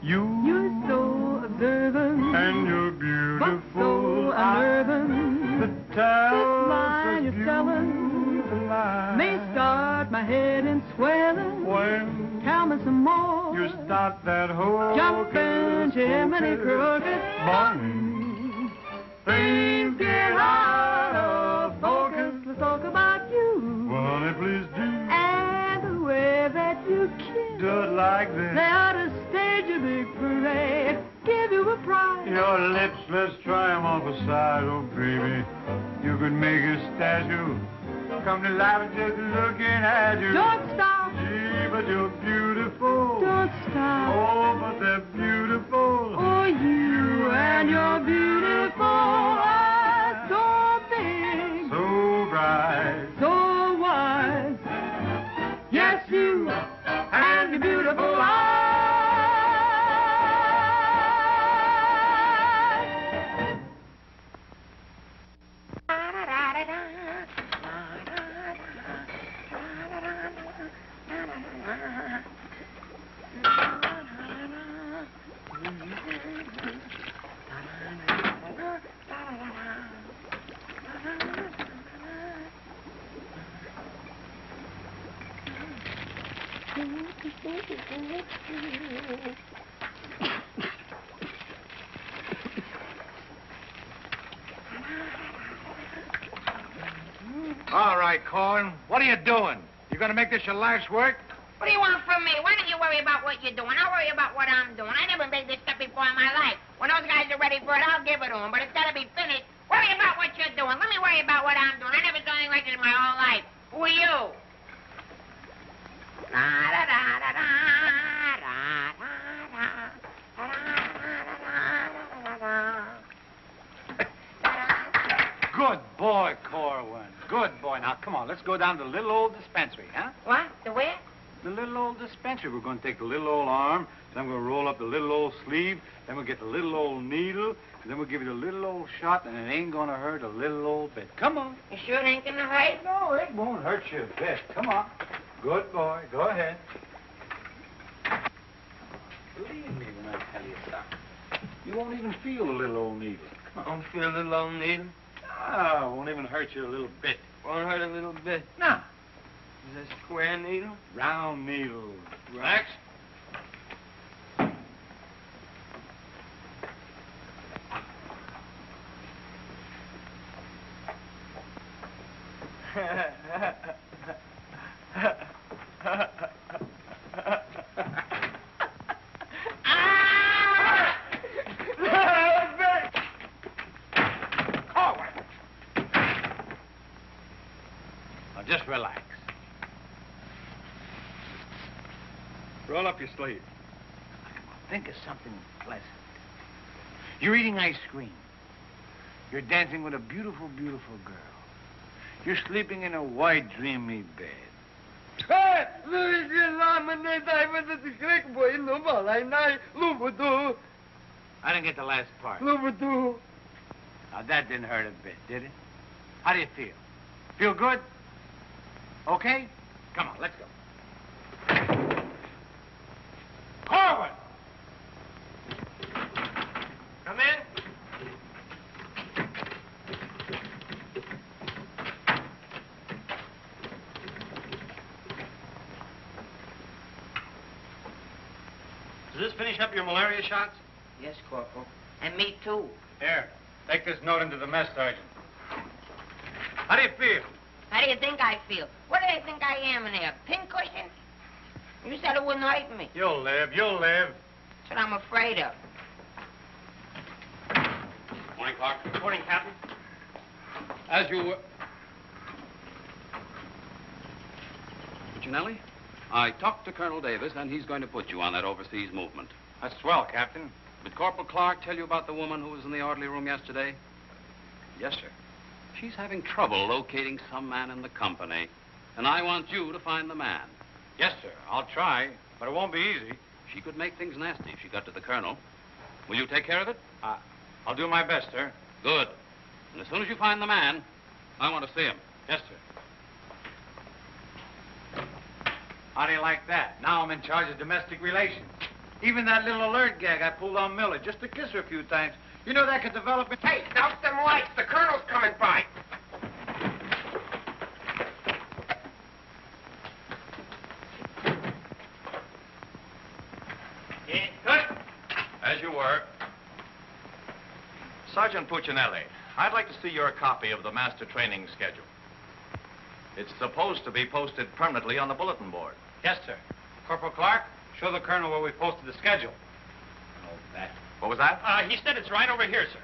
You're so observant, and your but so beautiful eyes unnerving. that tell This line such you're telling beautiful lies. may start my head in swelling. When Tell me some more. you start that whole Jumping Jiminy Crooked. Morning, things get out of focus. Let's talk about you Well, honey, please do. and the way that you kiss. Do it like this. They ought to stage a big parade, give you a prize. Your lips, let's try 'em off a side, oh baby. You could make a statue come to life just looking at you. Don't stop. Gee, but you're beautiful. Don't stop. Oh, but they're beautiful. Oh, you and your beautiful eyes, so big, So bright. so wise. Yes, you and your beautiful eyes. All right, Corn. What are you doing? You gonna make this your life's work? What do you want from me? Why don't you worry about what you're doing? I'll worry about what I'm doing. I never made this stuff before in my life. When those guys are ready for it, I'll give it to them. But it's got to be finished. Worry about what you're doing. Let me worry about what I'm doing. I never saw anything like this in my whole life. Who are you? Good boy, Corwin. Good boy. Now, come on, let's go down to the little old dispensary, huh? What? The where? The little old dispensary. We're going to take the little old arm, then we'll roll up the little old sleeve, then we'll get the little old needle, and then we'll give you the little old shot, and it ain't going to hurt a little old bit. Come on. You sure it ain't gonna hurt? No, it won't hurt you a bit. Come on. Good boy. Go ahead. Believe me when I tell you something. You won't even feel the little old needle. I don't feel a little old needle. Ah, it won't even hurt you a little bit. Won't hurt a little bit. No. Is it a square needle? Round needle. Relax. Now, just relax. Roll up your sleeve. Think of something pleasant. You're eating ice cream. You're dancing with a beautiful, beautiful girl. You're sleeping in a white, dreamy bed. I didn't get the last part. Now, that didn't hurt a bit, did it? How do you feel? Feel good? Okay? Come on, let's go. Forward! Come in. Does this finish up your malaria shots? Yes, Corporal. And me, too. Here, take this note into the mess sergeant. How do you feel? How do you think I feel? What do you think I am in there, a pincushion? You said it wouldn't hurt me. You'll live, you'll live. That's what I'm afraid of. Morning, Clark. Good morning, Captain. As you were... Puccinelli, I talked to Colonel Davis, and he's going to put you on that overseas movement. That's swell, Captain. Did Corporal Clark tell you about the woman who was in the orderly room yesterday? Yes, sir. She's having trouble locating some man in the company, and I want you to find the man. Yes, sir. I'll try, but it won't be easy. She could make things nasty if she got to the colonel. Will you take care of it? I'll do my best, sir. Good. And as soon as you find the man, I want to see him. Yes, sir. How do you like that? Now I'm in charge of domestic relations. Even that little alert gag I pulled on Miller just to kiss her a few times. You know that could develop... Hey, out them lights. The colonel's coming by. Good. As you were. Sergeant Puccinelli, I'd like to see your copy of the master training schedule. It's supposed to be posted permanently on the bulletin board. Yes, sir. Corporal Clark, show the colonel where we posted the schedule. Oh, that. What was that? He said it's right over here, sir.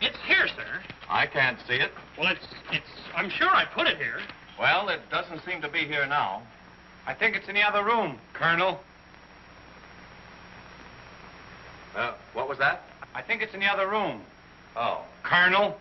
It's here, sir. I can't see it. Well, I'm sure I put it here. Well, it doesn't seem to be here now. I think it's in the other room, Colonel. What was that? I think it's in the other room. Oh. Colonel.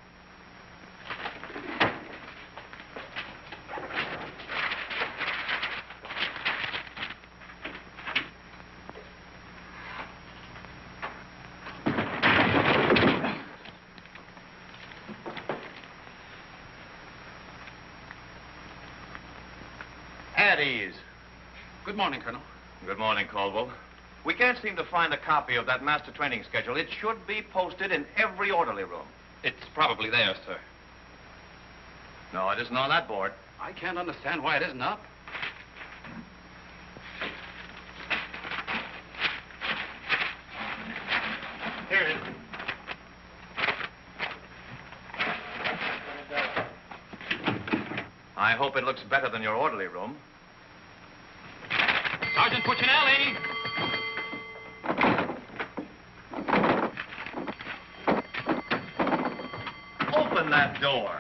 At ease. Good morning, Colonel. Good morning, Caldwell. We can't seem to find a copy of that master training schedule. It should be posted in every orderly room. It's probably there, sir. No, it isn't on that board. I can't understand why it isn't up. Here it is. I hope it looks better than your orderly room. Sergeant Puccinelli! Open that door.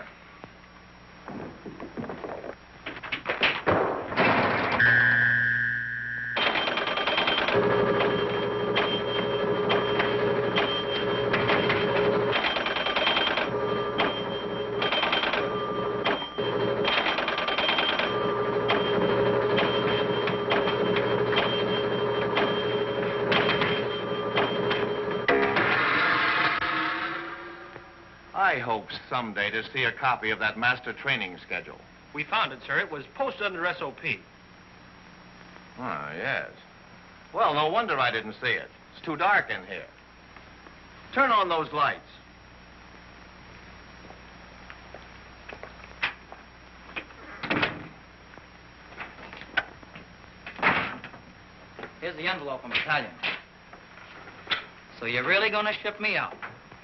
I hope someday to see a copy of that master training schedule. We found it, sir. It was posted under SOP. Ah, yes. Well, no wonder I didn't see it. It's too dark in here. Turn on those lights. Here's the envelope from battalion. So you're really going to ship me out?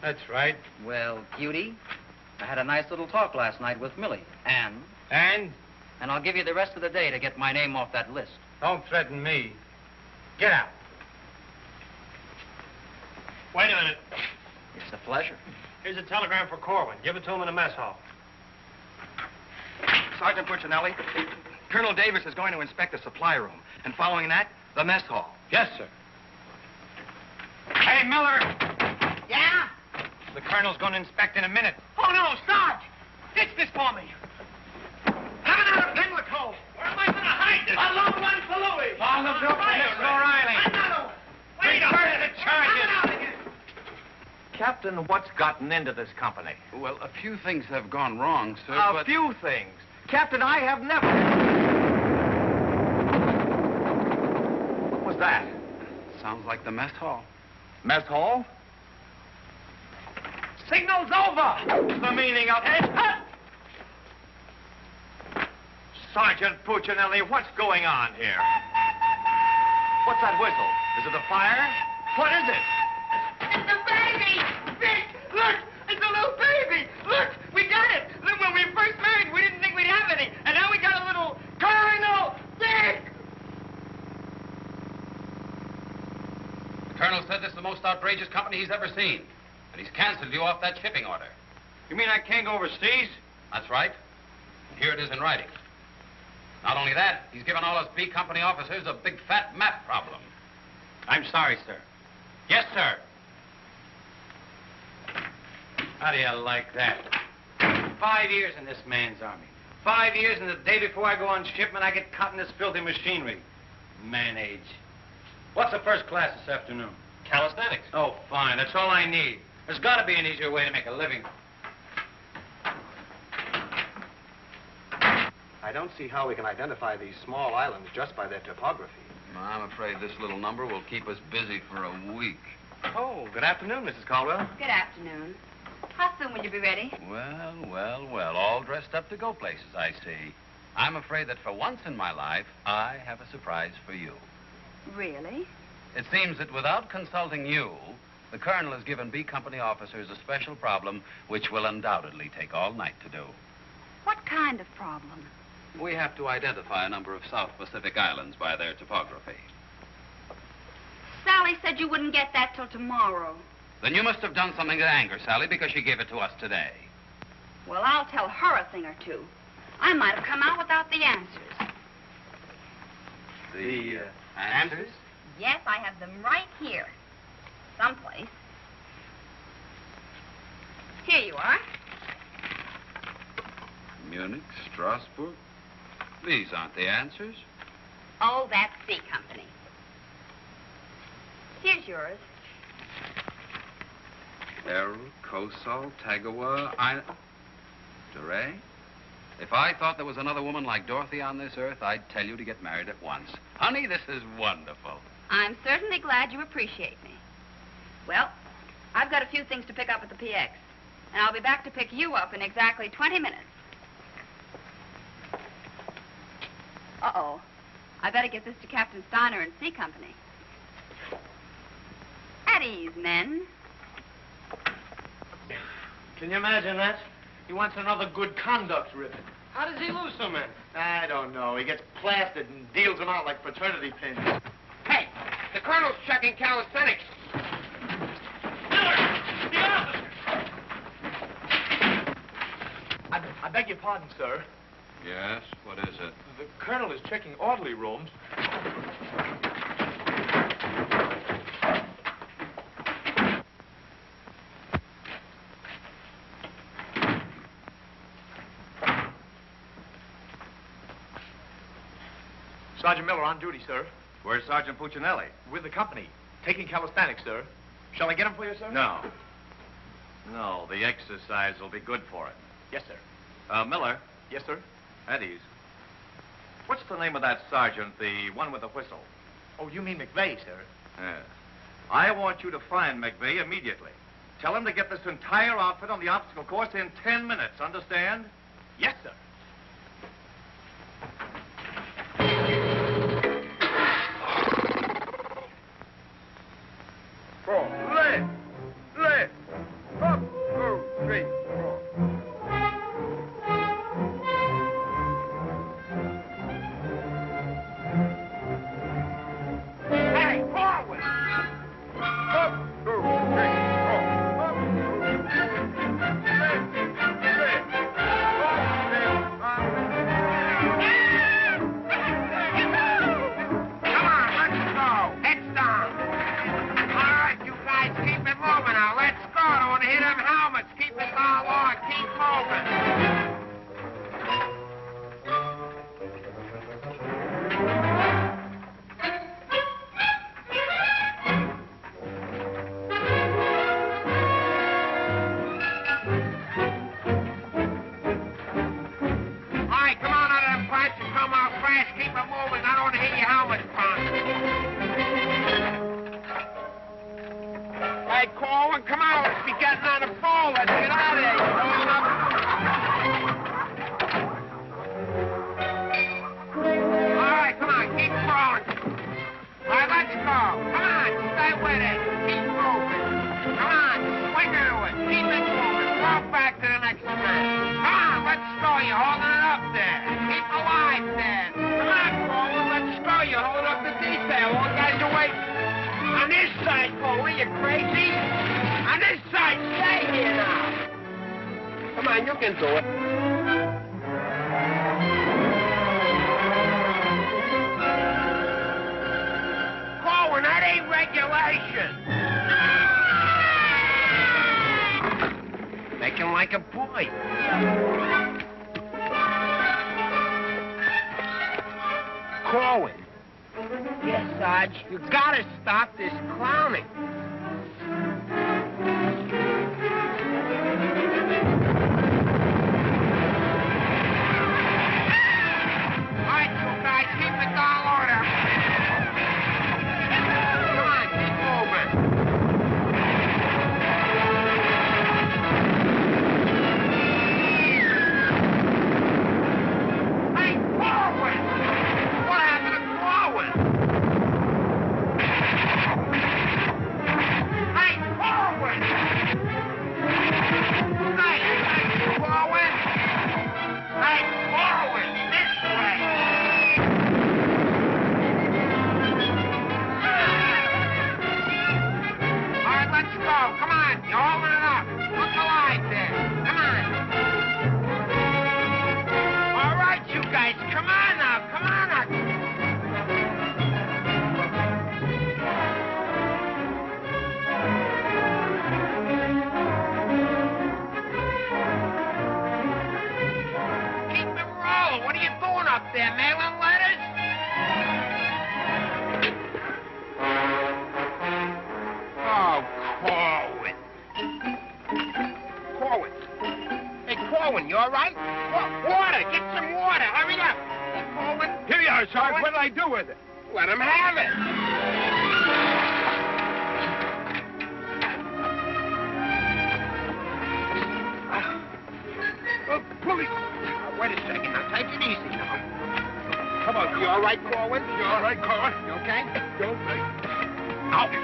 That's right. Well, cutie, I had a nice little talk last night with Millie. And? And I'll give you the rest of the day to get my name off that list. Don't threaten me. Get out. Wait a minute. It's a pleasure. Here's a telegram for Corwin. Give it to him in the mess hall. Sergeant Puccinelli, Colonel Davis is going to inspect the supply room, and following that, the mess hall. Yes, sir. Hey, Miller! Yeah? The colonel's going to inspect in a minute. Oh, no, Sarge! Ditch this for me. Have another Pimlico. Where am I going to hide this? A long one for Louis. Oh, look, Miss O'Reilly. Another one. Wait a Reverse minute. the charges. Coming out again. Captain, what's gotten into this company? Well, a few things have gone wrong, sir, A few things. Captain, I have never... What was that? Sounds like the mess hall. Mess hall? Signal's over! The meaning of it. Sergeant Puccinelli, what's going on here? What's that whistle? Is it a fire? What is it? It's a baby! Vic, look! It's a little baby! Look! We got it! Look, when we first married, we didn't think we'd have any. And now we got a little Colonel Vic! The colonel said this is the most outrageous company he's ever seen. And he's canceled you off that shipping order. You mean I can't go overseas? That's right. And here it is in writing. Not only that, he's given all us B Company officers a big fat map problem. I'm sorry, sir. Yes, sir. How do you like that? 5 years in this man's army. 5 years, and the day before I go on shipment, I get caught in this filthy machinery. Man age. What's the first class this afternoon? Calisthenics. Oh, fine. That's all I need. There's got to be an easier way to make a living. I don't see how we can identify these small islands just by their topography. I'm afraid this little number will keep us busy for a week. Oh, good afternoon, Mrs. Caldwell. Good afternoon. How soon will you be ready? Well, all dressed up to go places, I see. I'm afraid that for once in my life, I have a surprise for you. Really? It seems that without consulting you, the colonel has given B Company officers a special problem which will undoubtedly take all night to do. What kind of problem? We have to identify a number of South Pacific islands by their topography. Sally said you wouldn't get that till tomorrow. Then you must have done something to anger Sally because she gave it to us today. Well, I'll tell her a thing or two. I might have come out without the answers. The answers? Yes, I have them right here. Someplace. Here you are. Munich, Strasbourg. These aren't the answers. Oh, that's C Company. Here's yours. Errol, Kosal, Tagawa, DeRay? If I thought there was another woman like Dorothy on this earth, I'd tell you to get married at once. Honey, this is wonderful. I'm certainly glad you appreciate me. Well, I've got a few things to pick up at the PX, and I'll be back to pick you up in exactly 20 minutes. Uh-oh. I better get this to Captain Steiner and C Company. At ease, men. Can you imagine that? He wants another good conduct ribbon. How does he lose so many? I don't know. He gets plastered and deals them out like fraternity pins. Hey, the colonel's checking calisthenics. Miller! The officer! I beg your pardon, sir. Yes? What is it? The colonel is checking orderly rooms. Sergeant Miller on duty, sir. Where's Sergeant Puccinelli? With the company. Taking calisthenics, sir. Shall I get him for you, sir? No. No, the exercise will be good for it. Yes, sir. Miller. Yes, sir. At ease. What's the name of that sergeant, the one with the whistle? Oh, you mean McVeigh, sir? Yes. I want you to find McVeigh immediately. Tell him to get this entire outfit on the obstacle course in 10 minutes, understand? Yes, sir. Left, up, 2, 3, 4. fast. Keep it moving. I don't want to hear your helmet pounding. Hey, Corwin, come on. Let's be getting on the pole. Let's get out of here. You're going up. All right, come on. Keep crawling. All right, let's go. Come on. Stay with it. Keep moving. Come on. Swing into it. Keep it moving. Walk back to the next man. Come on. Let's go. You're holding it up there. Keep alive there. Come on, Corwin. Let's go. You're holding up the detail. All guys are waiting. On this side, Corwin. You crazy? On this side. Stay here now. Come on. You can do it. Corwin, that ain't regulation. Make him like a boy. Corwin. Yes, Sarge. You gotta stop this clowning. All right, you guys, keep it down order. Come on, keep moving. Hey, Corwin! What happened to Corwin? Hey, Corwin! Hey, Corwin! Hey, Corwin! This way! All right, let's go. Come on. You're holding it up. Look alive there. Come on. All right, you guys. Come on now. Come on now. Keep it rolling. What are you doing up there, mailing letters? Oh, Corwin. Corwin. Hey, Corwin, you all right? Water. Get some water. Hurry up. Hey, Corwin. Here you are, Sarge. Corwin? What did I do with it? Let him have it. Pulley. Wait a second. Now, take it easy now. Come on. You all right, Corwin? You all right, Corwin? You okay? You all right? Ouch.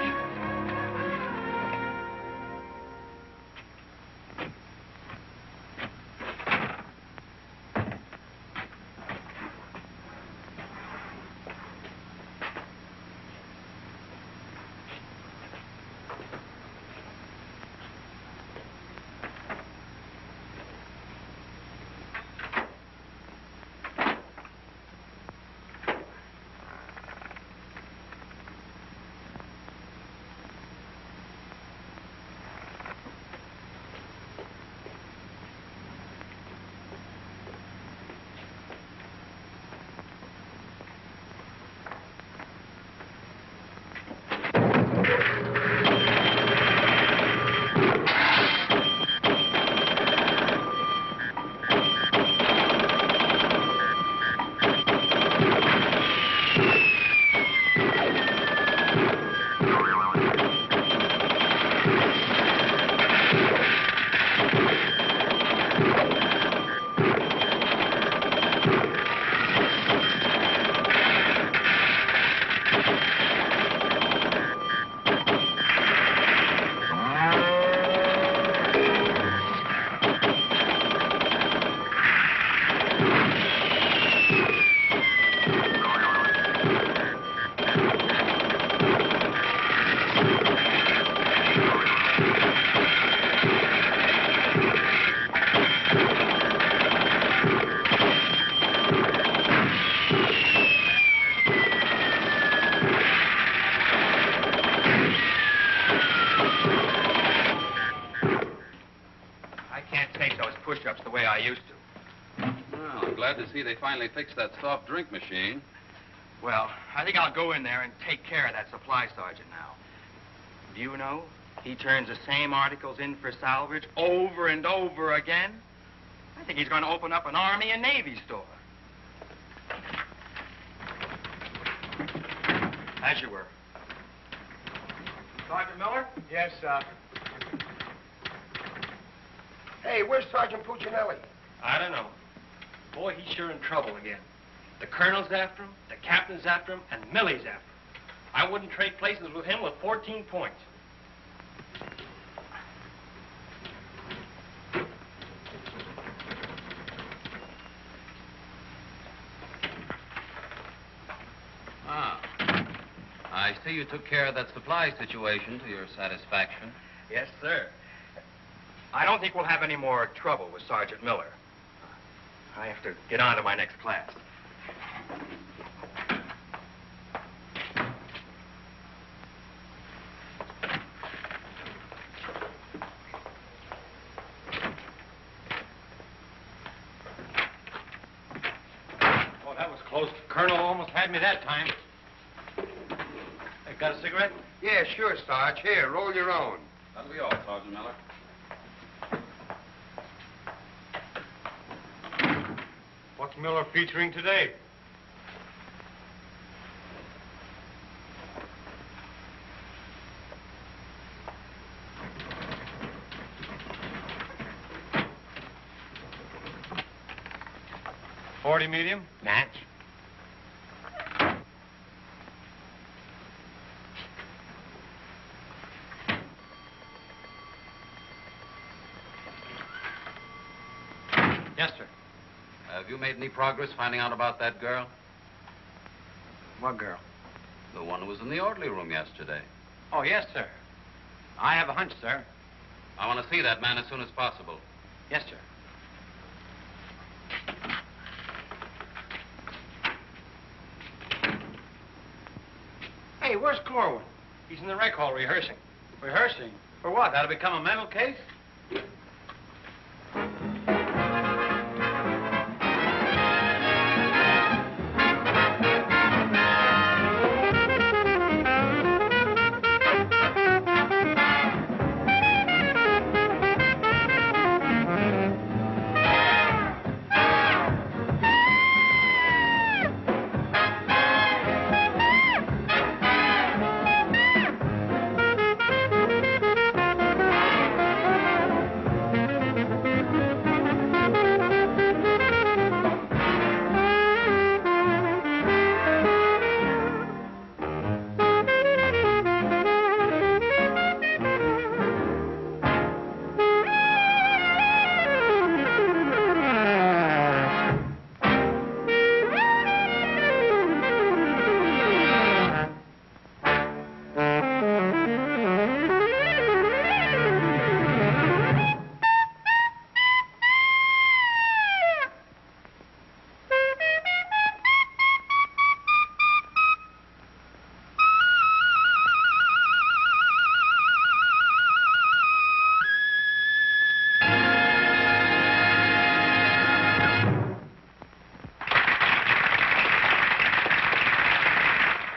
push-ups the way I used to. Well, I'm glad to see they finally fixed that soft drink machine. Well, I think I'll go in there and take care of that supply sergeant now. Do you know, he turns the same articles in for salvage over and over again. I think he's going to open up an Army and Navy store. As you were. Sergeant Miller? Yes, sir. Hey, where's Sergeant Puccinelli? I don't know. Boy, he's sure in trouble again. The colonel's after him, the captain's after him, and Millie's after him. I wouldn't trade places with him with 14 points. Ah. I see you took care of that supply situation to your satisfaction. Yes, sir. I don't think we'll have any more trouble with Sergeant Miller. I have to get on to my next class. Oh, that was close. Colonel almost had me that time. Hey, got a cigarette? Yeah, sure, Sarge. Here, roll your own. That'll be all, Sergeant Miller. What's Miller featuring today? .40 medium? Match. Yes, sir. Have you made any progress finding out about that girl? What girl? The one who was in the orderly room yesterday. Oh, yes, sir. I have a hunch, sir. I want to see that man as soon as possible. Yes, sir. Hey, where's Corwin? He's in the rec hall rehearsing. Rehearsing? For what? That'll become a mental case?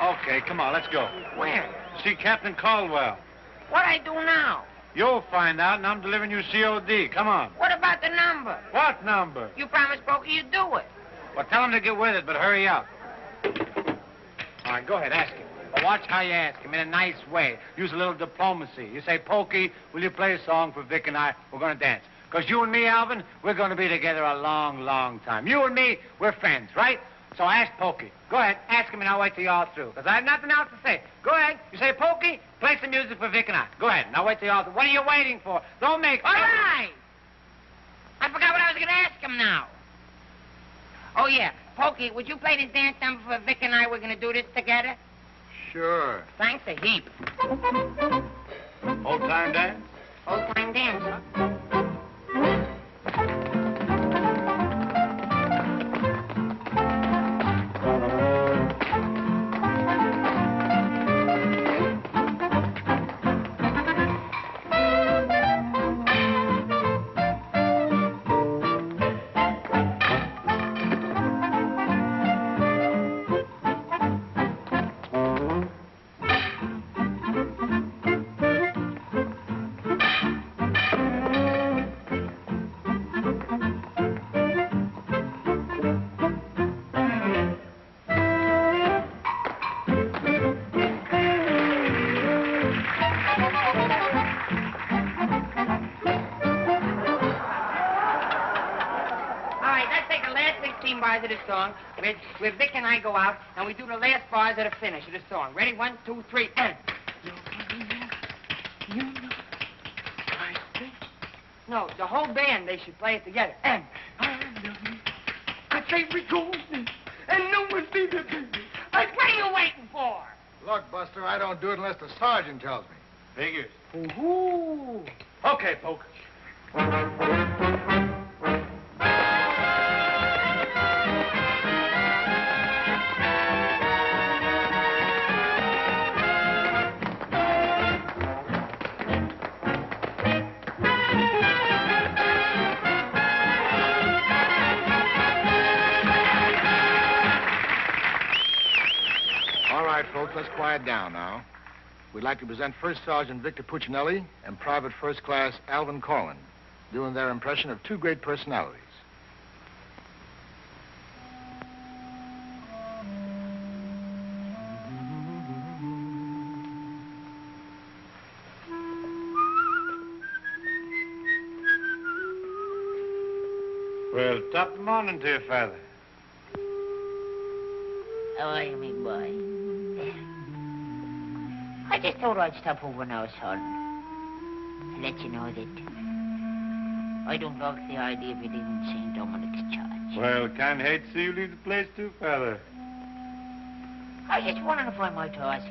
Okay, come on, let's go. Where? See Captain Caldwell. What I do now? You'll find out, and I'm delivering you COD. Come on. What about the number? What number? You promised Pokey you'd do it. Well, tell him to get with it, but hurry up. All right, go ahead, ask him. But watch how you ask him in a nice way. Use a little diplomacy. You say, Pokey, will you play a song for Vic and I? We're going to dance. Because you and me, Alvin, we're going to be together a long, long time. You and me, we're friends, right? So ask Pokey. Go ahead, ask him, and I'll wait till you're all through. Because I have nothing else to say. Go ahead. You say, Pokey, play some music for Vic and I. Go ahead, and I'll wait till you're all through. What are you waiting for? Don't make... All right. I forgot what I was going to ask him now. Oh, yeah. Pokey, would you play this dance number for Vic and I? We're going to do this together. Sure. Thanks a heap. Old-time dance? Old-time dance, huh? right, let's take the last 16 bars of the song, where Vic and I go out, and we do the last bars at the finish of the song. Ready? 1, 2, 3, and... No, the whole band, they should play it together. And... I say we go, and no one's be there, baby. What are you waiting for? Look, Buster, I don't do it unless the sergeant tells me. Figures. Ooh. Okay, Poke. All right, folks, let's quiet down now. We'd like to present First Sergeant Victor Puccinelli and Private First Class Alvin Corwin, doing their impression of two great personalities. Well, top of the morning to you, Father. How are you, me boy? I just thought I'd stop over now, son, to let you know that I don't like the idea of you leaving St. Dominic's Church. Well, kind of hate to see you leave the place, too, Father. I was just wondering if I might ask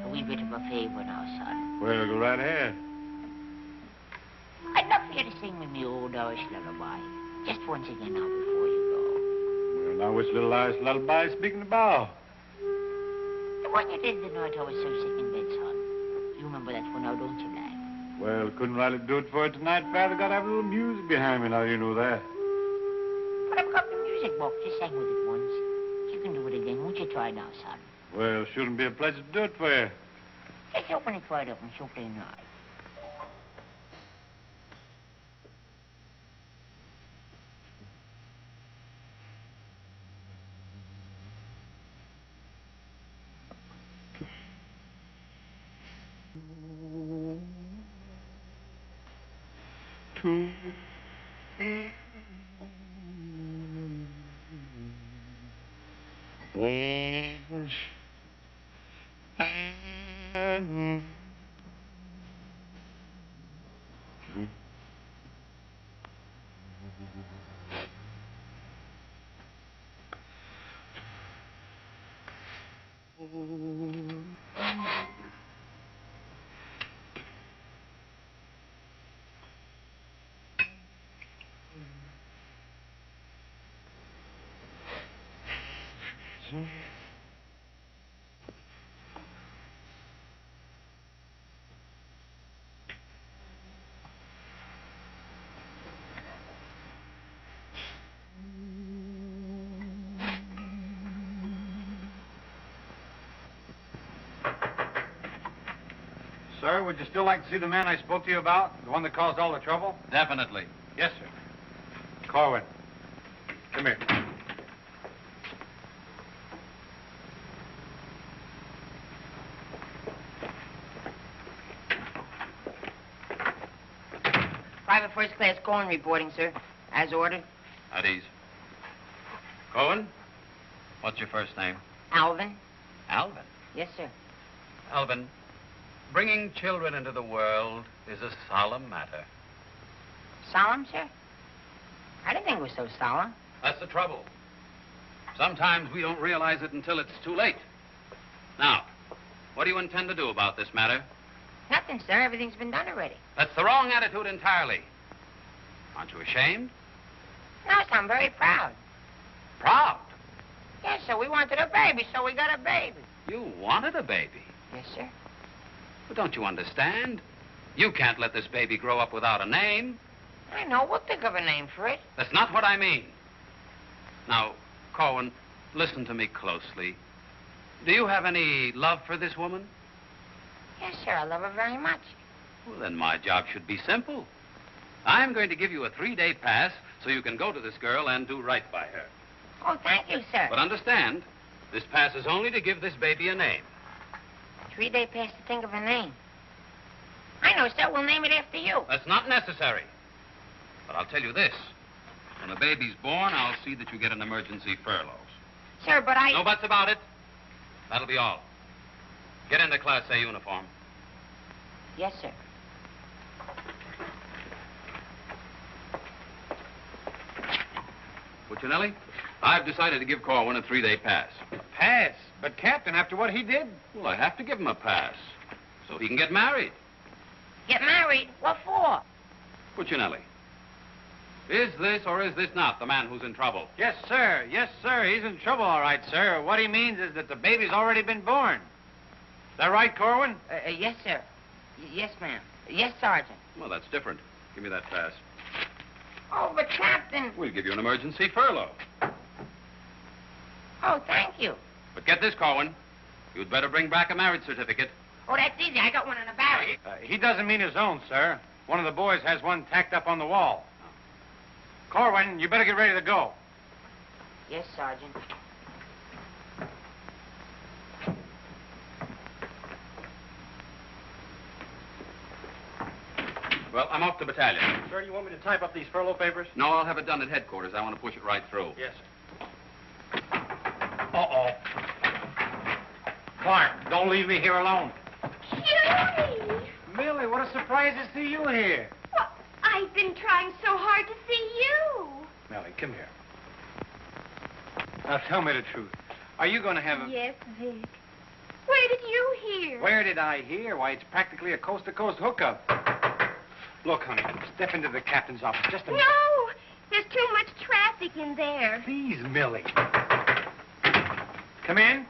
a wee bit of a favor now, son. Well, go right ahead. I'd love for you to sing me me old Irish lullaby, just once again now before you Well, now, which little Irish lullaby speaking about? go. The one you did the night I was so sick in bed, son. You remember that one now, don't you, lad? Well, couldn't rightly do it for you tonight, Father. Got to have a little music behind me now, you know that. But I've got the music book. Just sang with it once. You can do it again. Won't you try now, son? Well, shouldn't be a pleasure to do it for you. Just open it wide up and so plain nice. Sir, would you still like to see the man I spoke to you about? The one that caused all the trouble? Definitely. Yes, sir. Corwin. Come here. Private First Class Corn reporting, sir. As ordered. At ease. Cohen, what's your first name? Alvin. Alvin. Yes, sir. Alvin, bringing children into the world is a solemn matter. Solemn, sir? I didn't think it was so solemn. That's the trouble. Sometimes we don't realize it until it's too late. Now, what do you intend to do about this matter? Nothing, sir. Everything's been done already. That's the wrong attitude entirely. Aren't you ashamed? No, sir, I'm very proud. Proud? Yes, sir. We wanted a baby, so we got a baby. You wanted a baby. Yes, sir. But don't you understand? You can't let this baby grow up without a name. I know. We'll think of a name for it. That's not what I mean. Now, Corwin, listen to me closely. Do you have any love for this woman? Yes, sir. I love her very much. Well, then my job should be simple. I'm going to give you a 3-day pass so you can go to this girl and do right by her. Oh, thank you, sir. But understand, this pass is only to give this baby a name. 3-day pass to think of a name. I know, sir. We'll name it after you. That's not necessary. But I'll tell you this. When the baby's born, I'll see that you get an emergency furlough. Sir, but I... No buts about it. That'll be all. Get into Class A uniform. Yes, sir. Puccinelli, I've decided to give Corwin a 3-day pass. Pass? But, Captain, after what he did... Well, I have to give him a pass so he can get married. Get married? What for? Puccinelli, is this or is this not the man who's in trouble? Yes, sir. Yes, sir. He's in trouble, all right, sir. What he means is that the baby's already been born. Is that right, Corwin? Yes, sir. Yes, ma'am. Yes, Sergeant. Well, that's different. Give me that pass. Oh, but Captain... We'll give you an emergency furlough. Oh, thank you. But get this, Corwin. You'd better bring back a marriage certificate. Oh, that's easy. I got one in the barracks. He doesn't mean his own, sir. One of the boys has one tacked up on the wall. Corwin, you better get ready to go. Yes, Sergeant. Well, I'm off to battalion. Sir, do you want me to type up these furlough papers? No, I'll have it done at headquarters. I want to push it right through. Yes, sir. Uh-oh. Clark, don't leave me here alone. Judy! Millie, what a surprise to see you here. Well, I've been trying so hard to see you. Millie, come here. Now, tell me the truth. Are you going to have a... Yes, Vic. Where did you hear? Where did I hear? Why, it's practically a coast-to-coast hookup. Look, honey, step into the captain's office just a minute. No! There's too much traffic in there. Please, Millie. Come in.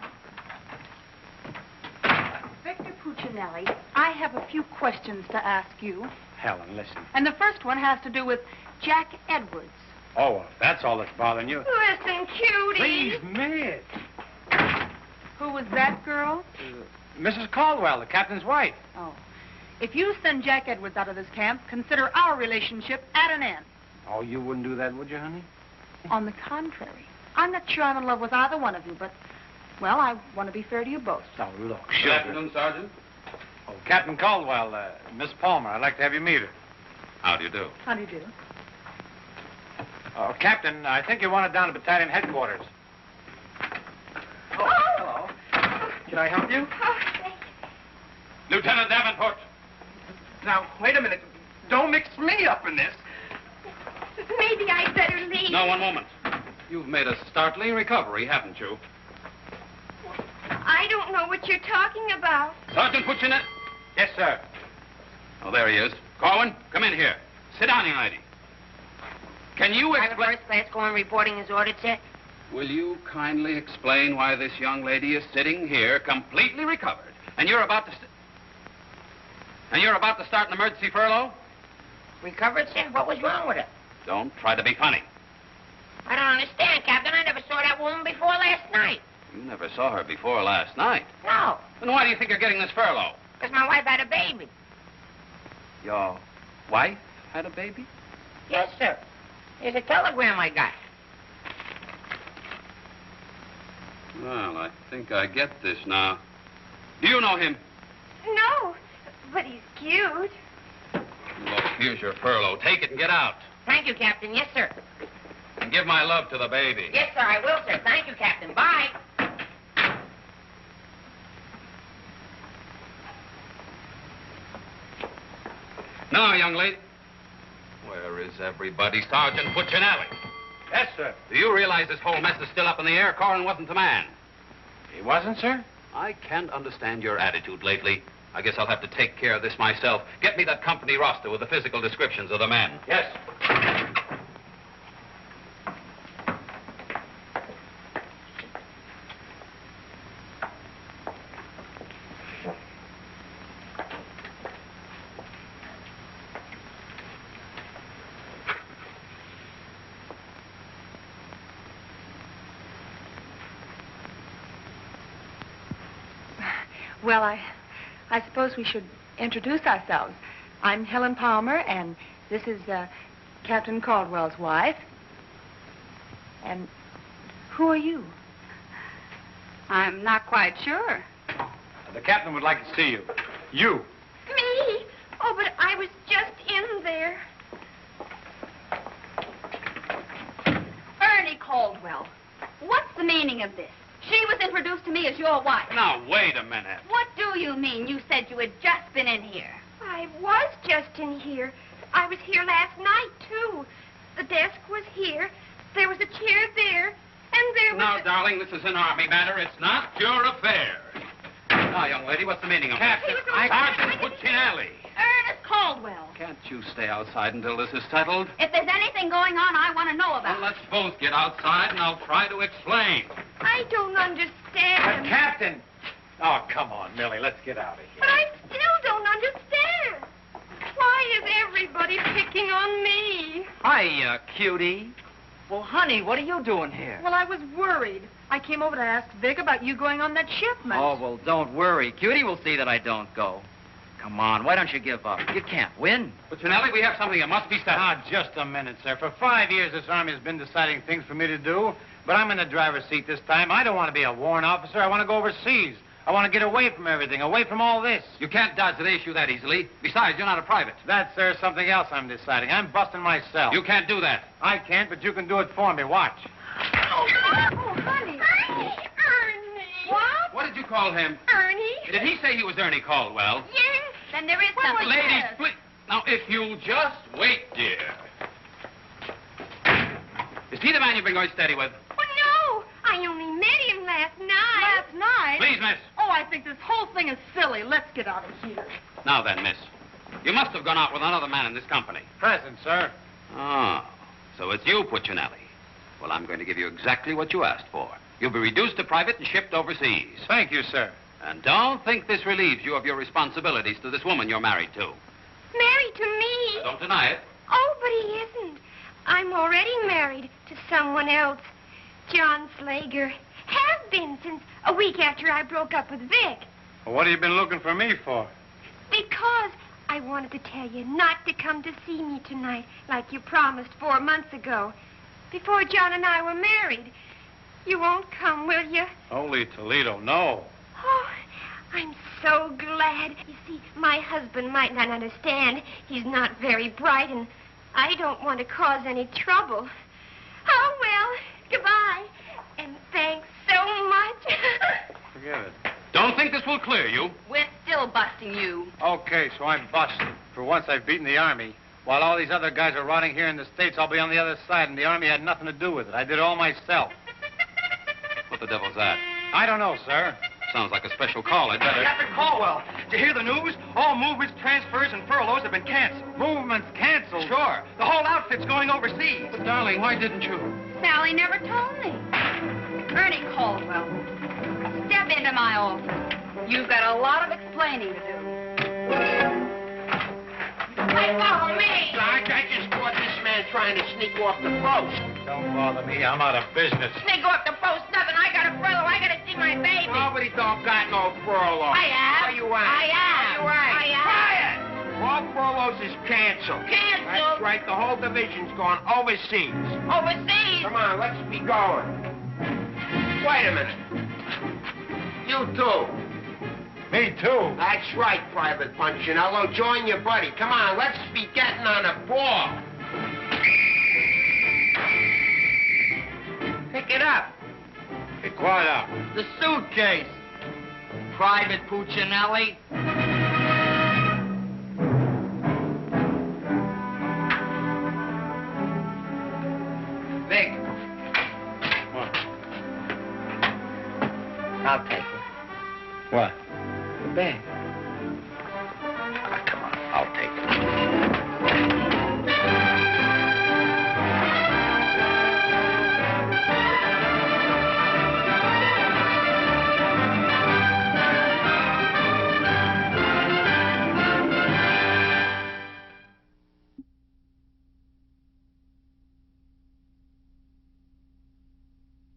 Victor Puccinelli, I have a few questions to ask you. Helen, listen. And the first one has to do with Jack Edwards. Oh, well, if that's all that's bothering you. Listen, cutie. Please, Miss. Who was that girl? Mrs. Caldwell, the captain's wife. Oh. If you send Jack Edwards out of this camp, consider our relationship at an end. Oh, you wouldn't do that, would you, honey? On the contrary. I'm not sure I'm in love with either one of you, but, well, I want to be fair to you both. Oh, look, Good afternoon, Sergeant. Oh, Captain Caldwell, Miss Palmer, I'd like to have you meet her. How do you do? How do you do? Oh, Captain, I think you want it down to battalion headquarters. Oh, hello. Can I help you? Oh, thank you. Lieutenant Davenport. Now, wait a minute. Don't mix me up in this. Maybe I'd better leave. No, one moment. You've made a startling recovery, haven't you? I don't know what you're talking about. Sergeant Puccinelli? Yes, sir. Oh, there he is. Corwin, come in here. Sit down, young lady. Can you Private explain... First Class Corwin reporting his order, sir. Will you kindly explain why this young lady is sitting here completely recovered, and you're about to... start an emergency furlough? Recovered, sir? What was wrong with her? Don't try to be funny. I don't understand, Captain. I never saw that woman before last night. You never saw her before last night. No, Then why do you think you're getting this furlough? because my wife had a baby. Your wife had a baby? Yes, sir. Here's a telegram I got. Well, I think I get this now. Do you know him? No, but he's cute. Look, here's your furlough. Take it and get out. Thank you, Captain. Yes, sir. And give my love to the baby. Yes, sir, I will, sir. Thank you, Captain. Bye. Now, young lady. Where is everybody? Sergeant Puccinelli. Yes, sir. Do you realize this whole mess is still up in the air? Corwin wasn't the man. He wasn't, sir? I can't understand your attitude lately. I guess I'll have to take care of this myself. Get me that company roster with the physical descriptions of the men. Yes. Well, I suppose we should introduce ourselves. I'm Helen Palmer, and this is Captain Caldwell's wife. And who are you? I'm not quite sure. The captain would like to see you. You. Me? Oh, but I was just in there. Caldwell, what's the meaning of this? She was introduced to me as your wife. Now, wait a minute. What do you mean? You said you had just been in here. I was just in here. I was here last night, too. The desk was here. There was a chair there. And there was Now, darling, this is an Army matter. It's not your affair. Now, young lady, what's the meaning of that? Sergeant Puccinelli. Ernest Caldwell. Can't you stay outside until this is settled? If there's anything going on, I want to know about Well, let's both get outside, and I'll try to explain. I don't understand. Captain! Oh, come on, Millie. Let's get out of here. But I still don't understand. Why is everybody picking on me? Hiya, cutie. Well, honey, what are you doing here? Well, I was worried. I came over to ask Vic about you going on that shipment. Oh, well, don't worry. Cutie will see that I don't go. Come on, why don't you give up? You can't win. Puccinelli, we have something that must be settled. Now, just a minute, sir. For 5 years, this Army has been deciding things for me to do, but I'm in the driver's seat this time. I don't want to be a warrant officer. I want to go overseas. I want to get away from everything, away from all this. You can't dodge the issue that easily. Besides, you're not a private. That's, sir, something else I'm deciding. I'm busting myself. You can't do that. I can't, but you can do it for me. Watch. Oh, honey. Ernie. What? What did you call him? Ernie? Did he say he was Ernie Caldwell? Yes. Then there is something. Ladies, please. Now, if you'll just wait, dear. Is he the man you've been going steady with? Oh, no. I only met him last night. Last night? Please, miss. Oh, I think this whole thing is silly. Let's get out of here. Now then, miss. You must have gone out with another man in this company. Present, sir. Oh, so it's you, Puccinelli. Well, I'm going to give you exactly what you asked for. You'll be reduced to private and shipped overseas. Thank you, sir. And don't think this relieves you of your responsibilities to this woman you're married to. Married to me? Don't deny it. Oh, but he isn't. I'm already married to someone else. John Slager. Have been since a week after I broke up with Vic. Well, what have you been looking for me for? Because I wanted to tell you not to come to see me tonight like you promised 4 months ago. Before John and I were married. You won't come, will you? Holy Toledo, no. Oh, I'm so glad. You see, my husband might not understand. He's not very bright, and I don't want to cause any trouble. Oh, well, goodbye. And thanks so much. Forget it. Don't think this will clear you. We're still busting you. Okay, so I'm busted. For once, I've beaten the Army. While all these other guys are rotting here in the States, I'll be on the other side, and the Army had nothing to do with it. I did it all myself. What the devil's that? I don't know, sir. Sounds like a special call. I'd better... Captain Caldwell, did you hear the news? All movements, transfers, and furloughs have been canceled. Movements canceled? Sure. The whole outfit's going overseas. But, darling, why didn't you? Sally never told me. Ernie Caldwell, step into my office. You've got a lot of explaining to do. Hey, follow me! Sarge, I just caught this man trying to sneak off the post. Don't bother me. I'm out of business. Sneak off the post? Nothing. I got a furlough. I got to see my baby. Nobody don't got no furlough. I have. Oh, you ain't. I have. Oh, you ain't. I have. Quiet! All furloughs is canceled. Canceled? That's right. The whole division's gone overseas. Overseas? Come on, let's be going. Wait a minute. You too. Me too. That's right, Private Punchinello. Join your buddy. Come on, let's be getting on a ball. Pick it up. Get quiet out. The suitcase. Private Puccinelli. Vic. What? I'll take it. What? The bag.